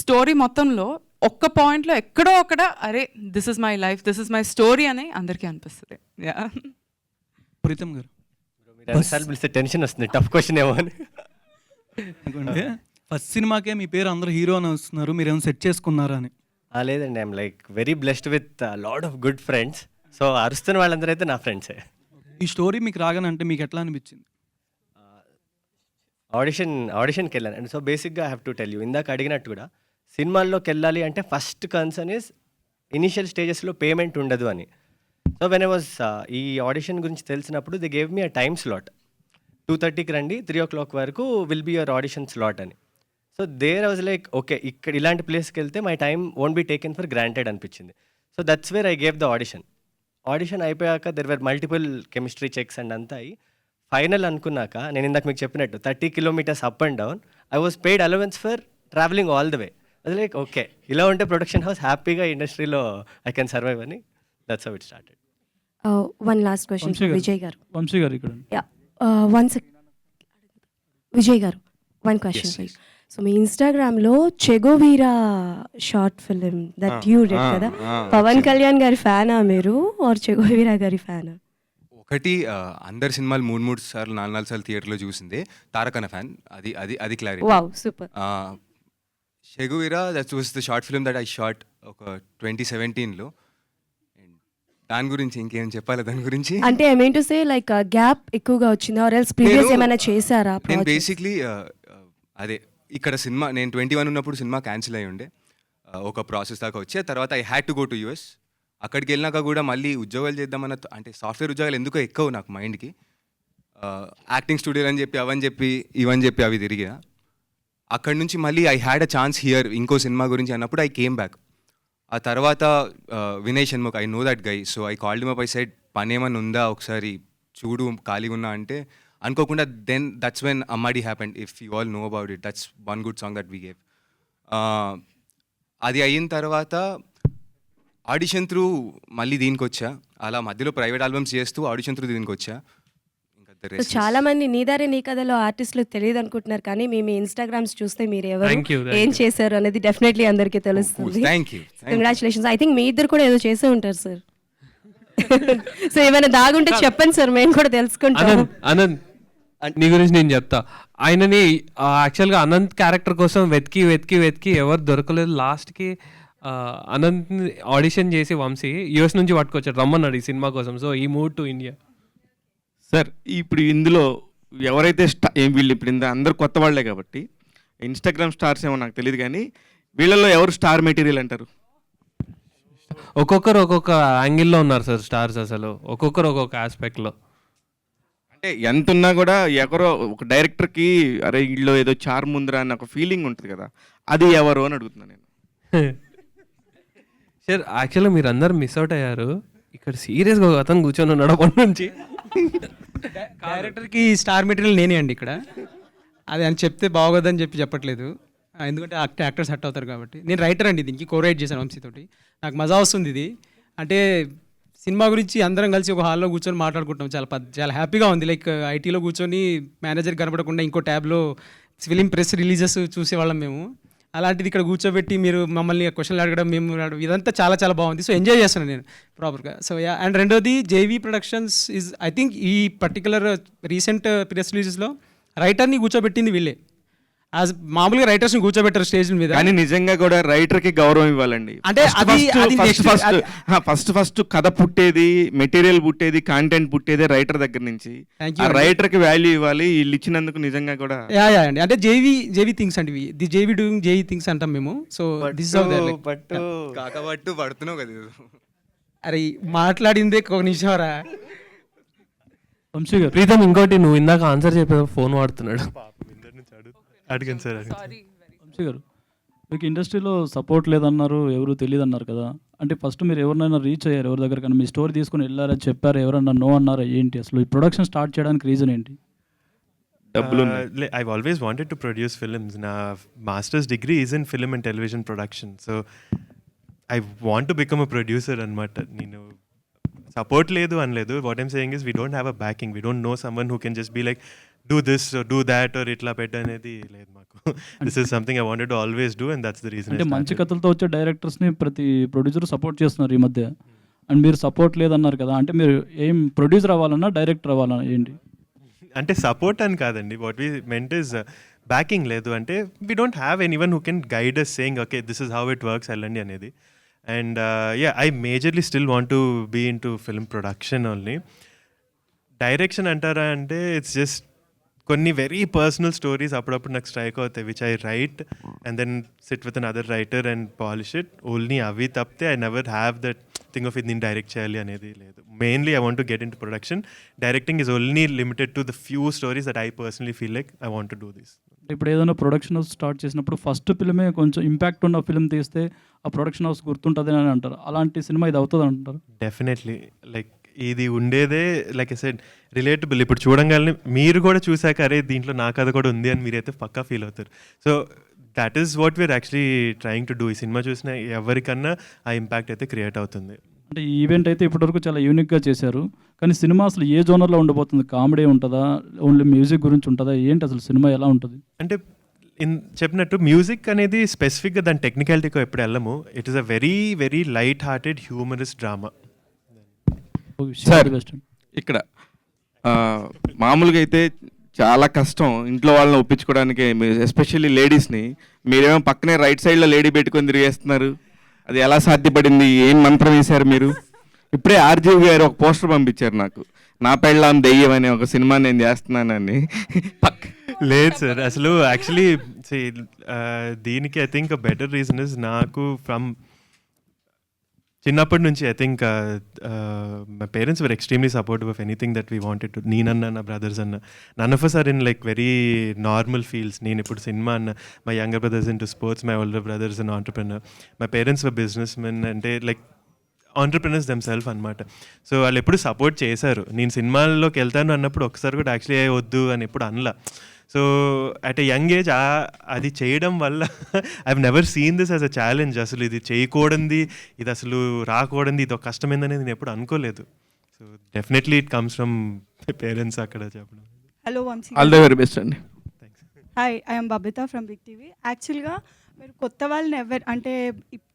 స్టోరీ మొత్తంలో ఒక్క పాయింట్లో ఎక్కడో అక్కడ అరే this is my life, this is my story అని అందరికీ అనిపిస్తుంది. ప్రీతం గారు పిలిస్తే టెన్షన్ వస్తుంది, టఫ్ క్వశ్చన్ ఏమో అని. ఫస్ట్ సినిమాకే మీ పేరు అందరూ హీరో అని వస్తున్నారు, మీరు ఏమైనా సెట్ చేసుకున్నారా అని? లేదండి, I'm like very blessed with lot of good friends. So అరుస్తున్న వాళ్ళందరూ అయితే నా ఫ్రెండ్సే. ఈ స్టోరీ మీకు రాగానంటే మీకు ఎట్లా అనిపించింది? ఆడిషన్కి వెళ్ళాను అండ్ సో బేసిక్గా I have to tell you, ఇందాక అడిగినట్టు కూడా సినిమాల్లోకి వెళ్ళాలి అంటే ఫస్ట్ కన్సర్న్ ఇస్ ఇనిషియల్ స్టేజెస్లో పేమెంట్ ఉండదు అని. సో వెన్ ఐ వాజ్ ఈ ఆడిషన్ గురించి తెలిసినప్పుడు they gave me a time slot, 2:30కి రండి 3 o'clock వరకు will be your audition slot అని. So there I was like okay ఇక్కడ ఇలాంటి ప్లేస్కి వెళ్తే my time won't be taken for granted అనిపించింది. So that's where I gave the audition అయిపోయాక there were multiple chemistry checks and అంతా అయ్యి final అనుకున్నాక నేను ఇందాక మీకు చెప్పినట్టు 30 kilometers up and down I was paid allowance for travelling all the way. అది like okay ఇలా ఉంటే ప్రొడక్షన్ హౌస్ హ్యాపీగా ఇండస్ట్రీలో ఐ కెన్ సర్వైవ్ అని. That's how it started. One last question Vijay garu. Vamshi garu ఇక్కడ. Vijay garu, one question please. So మీ ఇన్స్టాగ్రామ్లో Che Guevara short film that you did కదా, పవన్ కళ్యాణ్ గారి ఫ్యానా మీరు ఆర్ చెగోవీరా గారి ఫ్యానా? ఒకటి అందరి సినిమాలు 3 సార్లు 4 సార్లు థియేటర్లో చూసిందే, తారకన్న ఫ్యాన్. అది clarity. Wow super. చెగువీరా that was the short film that I shot ఒక 2017లో. దాని గురించి ఇంకేం చెప్పాలి దాని గురించి అంటే I mean to say like gap ఎక్కువగా వచ్చిందా ఆర్ ఎల్స్ ప్రీవియస్ ఏమైనా చేశారా? నేను బేసిక్లీ అదే ఇక్కడ సినిమా నేను 21 ఉన్నప్పుడు సినిమా క్యాన్సిల్ అయ్యి ఉండే, ఒక ప్రాసెస్ దాకా వచ్చే తర్వాత I had to go to US. అక్కడికి వెళ్ళినాక కూడా మళ్ళీ ఉద్యోగాలు చేద్దామన్న అంటే సాఫ్ట్వేర్ ఉద్యోగాలు ఎందుకో ఎక్కువ నాకు మైండ్కి. యాక్టింగ్ స్టూడియోలు అని చెప్పి అవని చెప్పి ఇవని చెప్పి అవి తిరిగా. అక్కడి నుంచి మళ్ళీ I had a chance here ఇంకో సినిమా గురించి అన్నప్పుడు ఐ కేమ్ బ్యాక్. ఆ తర్వాత Vinay Shanmukh, I know that guy, so I called him up. I said పని ఏమన్నా ఉందా ఒకసారి చూడు ఖాళీగా ఉన్నా అంటే, అనుకోకుండా then that's when Ammadi happened. If you all know about it, that's one good song that we gave. అది అయిన తర్వాత ఆడిషన్ త్రూ మళ్ళీ దీనికి వచ్చా. అలా మధ్యలో ప్రైవేట్ ఆల్బమ్స్ చేస్తూ ఆడిషన్ త్రూ దీనికి వచ్చా. సో చాలా మంది నీ దారే నీ కథలో ఆర్టిస్టులు తెలియదు అనుకుంటున్నారు, కానీ మీ ఇన్స్టాగ్రామ్స్ చూస్తే మీరు ఎవరు ఏం చేశారు అనేది డెఫినెట్లీ అందరికీ తెలుస్తుంది. కంగ్రాచులేషన్స్. ఐ థింక్ మీ ఇద్దరు కూడా ఏదో చేసే ఉంటారు సార్. సో ఏమైనా దాగుంటే చెప్పండి సార్, మేము కూడా తెలుసుకుంటాం. అనంత్ నీ గురించి నేను చెప్తా. ఆయనని యాక్చువల్గా అనంత్ క్యారెక్టర్ కోసం వెతికి వెతికి వెతికి ఎవరు దొరకలేదు. లాస్ట్కి అనంత్ ఆడిషన్ చేసి వంశీ యూఎస్ నుంచి పట్టుకొచ్చాడు, రమ్మన్నాడు ఈ సినిమా కోసం. సో ఈ మూవ్ టు ఇండియా. సార్ ఇప్పుడు ఇందులో ఎవరైతే వీళ్ళు ఇప్పుడు అందరు కొత్త వాళ్ళే కాబట్టి ఇన్స్టాగ్రామ్ స్టార్స్ ఏమో నాకు తెలియదు, కానీ వీళ్ళల్లో ఎవరు స్టార్ మెటీరియల్ అంటారు? ఒక్కొక్కరు ఒక్కొక్క యాంగిల్లో ఉన్నారు సార్ స్టార్స్, అసలు ఒక్కొక్కరు ఒక్కొక్క ఆస్పెక్ట్లో. అంటే ఎంత ఉన్నా కూడా ఎవరో ఒక డైరెక్టర్కి అరే వీళ్ళు ఏదో చార్మ్ ఉందిరా అన్న ఒక ఫీలింగ్ ఉంటుంది కదా, అది ఎవరు అని అడుగుతున్నాను నేను. సార్ యాక్చువల్గా మీరు అందరు మిస్ అవుట్ అయ్యారు. ఇక్కడ సీరియస్గా ఒక అతను కూర్చొని ఉన్నాడు అప్పటి నుంచి. డైరెక్టర్కి స్టార్ మెటీరియల్ నేనే అండి ఇక్కడ. అది అని చెప్తే బాగోదని చెప్పట్లేదు, ఎందుకంటే యాక్టర్స్ హట్ అవుతారు కాబట్టి. నేను రైటర్ అండి, దీనికి కోరైట్ చేశాను వంశీతోటి. నాకు మజా వస్తుంది ఇది. అంటే సినిమా గురించి అందరం కలిసి ఒక హాల్లో కూర్చొని మాట్లాడుకుంటాం, చాలా హ్యాపీగా ఉంది. లైక్ ఐటీలో కూర్చొని మేనేజర్ కనపడకుండా ఇంకో ట్యాబ్లో ఫిలిం ప్రెస్ రిలీజెస్ చూసేవాళ్ళం మేము. అలాంటిది ఇక్కడ కూర్చోబెట్టి మీరు మమ్మల్ని క్వశ్చన్లు అడగడం, మేము అడగడం, ఇదంతా చాలా చాలా బాగుంది. సో ఎంజాయ్ చేస్తున్నాను నేను ప్రాపర్గా. సో యా, అండ్ రెండోది JV productions is I think ఈ పర్టికులర్ రీసెంట్ ప్రెస్ రిలీజెస్లో రైటర్ని కూర్చోబెట్టింది వీళ్ళే. యాజ్ మామూలుగా రైటర్స్ని కూర్చోబెట్టారు స్టేజ్ మీద, కానీ నిజంగా కూడా రైటర్కి గౌరవం ఇవ్వాలండి. అంటే ఫస్ట్ కథ పుట్టేది, మెటీరియల్ పుట్టేది, కాంటెంట్ పుట్టేది రైటర్ దగ్గర నుంచి. రైటర్కి వాల్యూ ఇవ్వాలి, వీళ్ళు ఇచ్చినందుకు నిజంగా కూడా. యా అండి, అంటే జేవీ థింగ్స్ అండి, the JV doing JV things అంటాం మేము. సో దిస్ హౌ దే కాకబట్టు పడుతున్నావు కదా. అరే మాట్లాడిందే ఒక నిమిషం రా ప్రీతం. ఇంకోటి నువ్వు ఇందాక ఆన్సర్ చెప్పే ఫోన్ వాడుతున్నాడు. అడిగాను సార్. వంశీ గారు, మీకు ఇండస్ట్రీలో సపోర్ట్ లేదన్నారు, ఎవరు తెలియదు అన్నారు కదా. అంటే ఫస్ట్ మీరు ఎవరినైనా రీచ్ అయ్యారు ఎవరి దగ్గర, కానీ మీ స్టోరీ తీసుకుని వెళ్ళారా, చెప్పారు, ఎవరన్నా నో అన్నారా, ఏంటి అసలు ఈ ప్రొడక్షన్ స్టార్ట్ చేయడానికి రీజన్ ఏంటి? I've always wanted to produce films. నా masters degree is in film and television production. So I want to become a producer అనమాట. నేను సపోర్ట్ లేదు అనలేదు. What I'm saying is we don't have a backing. We don't know someone who can just be like do this do that or ఇట్లా పెట్ట అనేది లేదు మాకు. This is something I wanted to always do and that's the reason. అంటే మంచి కథలతో వచ్చే డైరెక్టర్స్ని ప్రతి ప్రొడ్యూసర్ సపోర్ట్ చేస్తున్నారు ఈ మధ్య, అండ్ మీరు సపోర్ట్ లేదన్నారు కదా. అంటే మీరు ఏం ప్రొడ్యూసర్ అవ్వాలన్నా డైరెక్టర్ అవ్వాలన్నా ఏంటి? అంటే సపోర్ట్ అని కాదండి, what we meant is backing లేదు. అంటే we don't have anyone who can guide us saying okay this is how it works వెళ్ళండి అనేది. And yeah, I majorly still want to be into film production only. Direction అంటారా అంటే it's just కొన్ని very personal stories అప్పుడప్పుడు నాకు strike అవుతాయి, which I write and then sit with another writer and polish it. Only అవి తప్పితే I never have that thing of ఇది నేను డైరెక్ట్ చేయాలి అనేది లేదు. Mainly I want to get in to production. Directing is only limited to the few stories that I personally feel like I want to do this. ఇప్పుడు ఏదైనా production house start చేసినప్పుడు first ఫిల్మే కొంచెం impact ఉన్న film తీస్తే ఆ production house గుర్తుంటుంది అని అంటారు. అలాంటి సినిమా ఇది అవుతుంది అంటారు? డెఫినెట్లీ. లైక్ ఇది ఉండేదే లైక్ ఐ సెడ్ రిలేటబుల్. ఇప్పుడు చూడంగానే మీరు కూడా చూసాక అరే దీంట్లో నా కథ కూడా ఉంది అని మీరైతే పక్కా ఫీల్ అవుతారు. So that is what we are actually trying to do. ఈ సినిమా చూసిన ఎవరికన్నా ఆ ఇంపాక్ట్ అయితే క్రియేట్ అవుతుంది. అంటే ఈ ఈవెంట్ అయితే ఇప్పటివరకు చాలా యూనిక్గా చేశారు, కానీ సినిమా అసలు ఏ జోనర్లో ఉండబోతుంది? కామెడీ ఉంటుందా, ఓన్లీ మ్యూజిక్ గురించి ఉంటుందా, ఏంటి అసలు సినిమా ఎలా ఉంటుంది? అంటే చెప్పినట్టు మ్యూజిక్ అనేది స్పెసిఫిక్గా దాని టెక్నికాలిటీకి ఎప్పుడు వెళ్ళము. It is a very very light hearted humorous drama. Sir ఇక్కడ మామూలుగా అయితే చాలా కష్టం ఇంట్లో వాళ్ళని ఒప్పించుకోవడానికి, ఎస్పెషల్లీ లేడీస్ని. మీరేమో పక్కనే రైట్ సైడ్లో లేడీ పెట్టుకొని తిరిగేస్తున్నారు, అది ఎలా సాధ్యపడింది? ఏం మంత్రం వేశారు మీరు? ఇప్పుడే ఆర్జీవి గారు ఒక పోస్టర్ పంపించారు నాకు, నా పెళ్ళాం దెయ్యం అనే ఒక సినిమా నేను చేస్తున్నానని. లేదు సార్, అసలు యాక్చువల్లీ దీనికి I think better reason is నాకు ఫ్రమ్ చిన్నప్పటి నుంచి I think my parents were extremely supportive of anything that we wanted to. నేనన్నా నా బ్రదర్స్ అన్న none of us are in like very normal fields. నేను ఇప్పుడు సినిమా అన్న, my younger brothers into sports, my older brothers in entrepreneur, my parents were businessmen, అంటే like entrepreneurs themselves అనమాట. So వాళ్ళు ఎప్పుడు సపోర్ట్ చేశారు. నేను సినిమాల్లోకి వెళ్తాను అన్నప్పుడు ఒకసారి కూడా యాక్చువల్లీ వద్దు అని ఎప్పుడు అనలా. So at a young age అది చేయడం వల్ల I have never seen this as a challenge. అసలు ఇది చేయకూడదు, ఇది అసలు రాకూడదు, ఇది ఒక కష్టమైందనేది నేను ఎప్పుడు అనుకోలేదు. So definitely it comes from parents అక్కడ చెప్పడం. Hello Vamshi, all the very best అండి. Hi, I'm Babita from big TV. యాక్చువల్గా మీరు కొత్త వాళ్ళని అంటే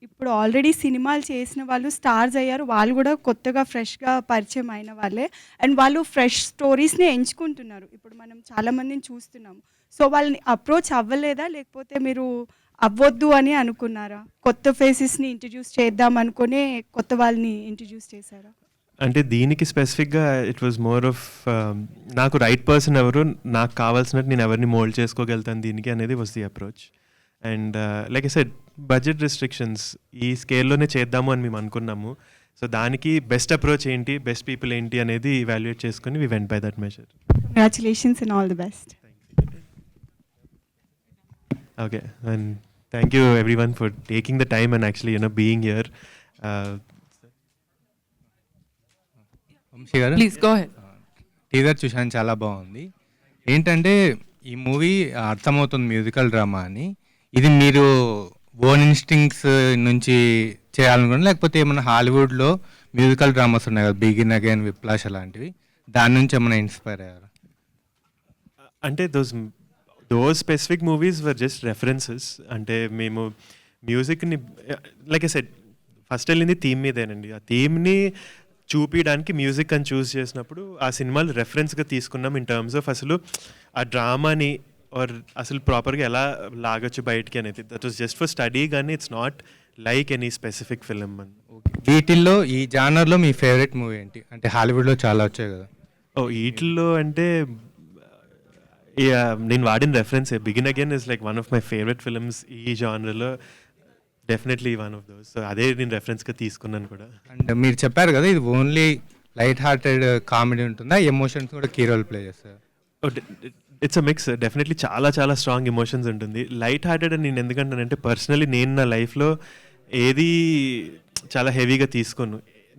ఇప్పుడు ఆల్రెడీ సినిమాలు చేసిన వాళ్ళు స్టార్స్ అయ్యారు, వాళ్ళు కూడా కొత్తగా ఫ్రెష్గా పరిచయం అయిన వాళ్ళే, అండ్ వాళ్ళు ఫ్రెష్ స్టోరీస్ని ఎంచుకుంటున్నారు. ఇప్పుడు మనం చాలామందిని చూస్తున్నాము. సో వాళ్ళని అప్రోచ్ అవ్వలేదా, లేకపోతే మీరు అవ్వద్దు అని అనుకున్నారా? కొత్త ఫేసెస్ని ఇంట్రడ్యూస్ చేద్దాం అనుకునే కొత్త వాళ్ళని ఇంట్రడ్యూస్ చేశారా? అంటే దీనికి స్పెసిఫిక్గా ఇట్ వాజ్ మోర్ ఆఫ్ నాకు రైట్ పర్సన్ ఎవరు, నాకు కావాల్సినట్టు నేను ఎవరిని మోల్డ్ చేసుకోగలుగుతాను దీనికి అనేది was the approach. And like I said, budget restrictions ఈ స్కేల్లోనే చేద్దాము అని మేము అనుకున్నాము. సో దానికి బెస్ట్ అప్రోచ్ ఏంటి, బెస్ట్ పీపుల్ ఏంటి అనేది ఇవాల్యుయేట్ చేసుకుని we went by that measure. Congratulations and all the best. Okay, and thank you everyone for taking the time and actually being here. Vamsi గారు, ప్లీజ్ గో అహెడ్. టీజర్ చూశాను, చాలా బాగుంది. ఏంటంటే ఈ మూవీ అర్థమవుతుంది మ్యూజికల్ డ్రామా అని. ఇది మీరు ఓన్ ఇన్స్టింక్ట్స్ నుంచి చేయాలనుకున్నా, లేకపోతే ఏమైనా హాలీవుడ్లో మ్యూజికల్ డ్రామాస్ ఉన్నాయి కదా, బిగిన్ అగైన్, విప్లాష్ అలాంటివి, దాని నుంచి ఏమైనా ఇన్స్పైర్ అయ్యారు? అంటే those specific movies were just references. అంటే మేము మ్యూజిక్ని లైక్ ఐ సెడ్ ఫస్ట్ వెళ్ళింది థీమ్ మీదేనండి. ఆ థీమ్ని చూపించడానికి మ్యూజిక్ అని చూస్ చేసినప్పుడు ఆ సినిమాలు రెఫరెన్స్గా తీసుకున్నాం ఇన్ టర్మ్స్ ఆఫ్ అసలు ఆ డ్రామాని ఆర్ అసలు ప్రాపర్గా ఎలా లాగొచ్చు బయటికి అనేది. That was just for study, కానీ it's not like any specific film అని. వీటిల్లో ఈ జానర్లో మీ ఫేవరెట్ మూవీ ఏంటి? అంటే హాలీవుడ్లో చాలా వచ్చాయి కదా. వీటిల్లో అంటే నేను వాడిన reference begin again is like one of my favourite films ఈ జానర్లో, definitely one of those. So అదే నేను రెఫరెన్స్గా తీసుకున్నాను కూడా. అండ్ మీరు చెప్పారు కదా ఇది ఓన్లీ లైట్ హార్టెడ్ కామెడీ ఉంటుందా, ఎమోషన్స్ కూడా కీ రోల్ ప్లే చేస్తారు? It's a mix. డెఫినెట్లీ చాలా చాలా స్ట్రాంగ్ ఎమోషన్స్ ఉంటుంది. లైట్ హార్టెడ్ అని నేను ఎందుకంటానంటే పర్సనలీ నేను నా లైఫ్లో ఏది చాలా హెవీగా తీసుకోను.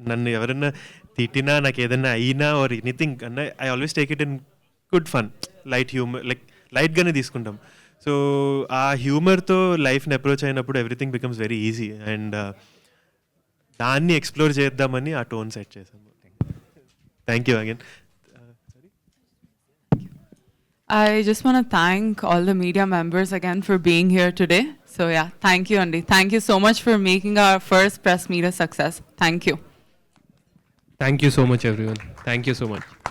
నన్ను ఎవరైనా తిట్టినా, నాకు ఏదైనా అయినా ఆర్ ఎనీథింగ్ అన్నా, I always take it in good fun, light humour, like లైట్గానే తీసుకుంటాం. సో ఆ హ్యూమర్తో లైఫ్ని అప్రోచ్ అయినప్పుడు everything becomes very easy. And దాన్ని ఎక్స్ప్లోర్ చేద్దామని ఆ టోన్ సెట్ చేసాము. Thank you again. I just want to thank all the media members again for being here today. So yeah, thank you, Andy. Thank you so much for making our first press meet a success. Thank you. Thank you so much, everyone. Thank you so much.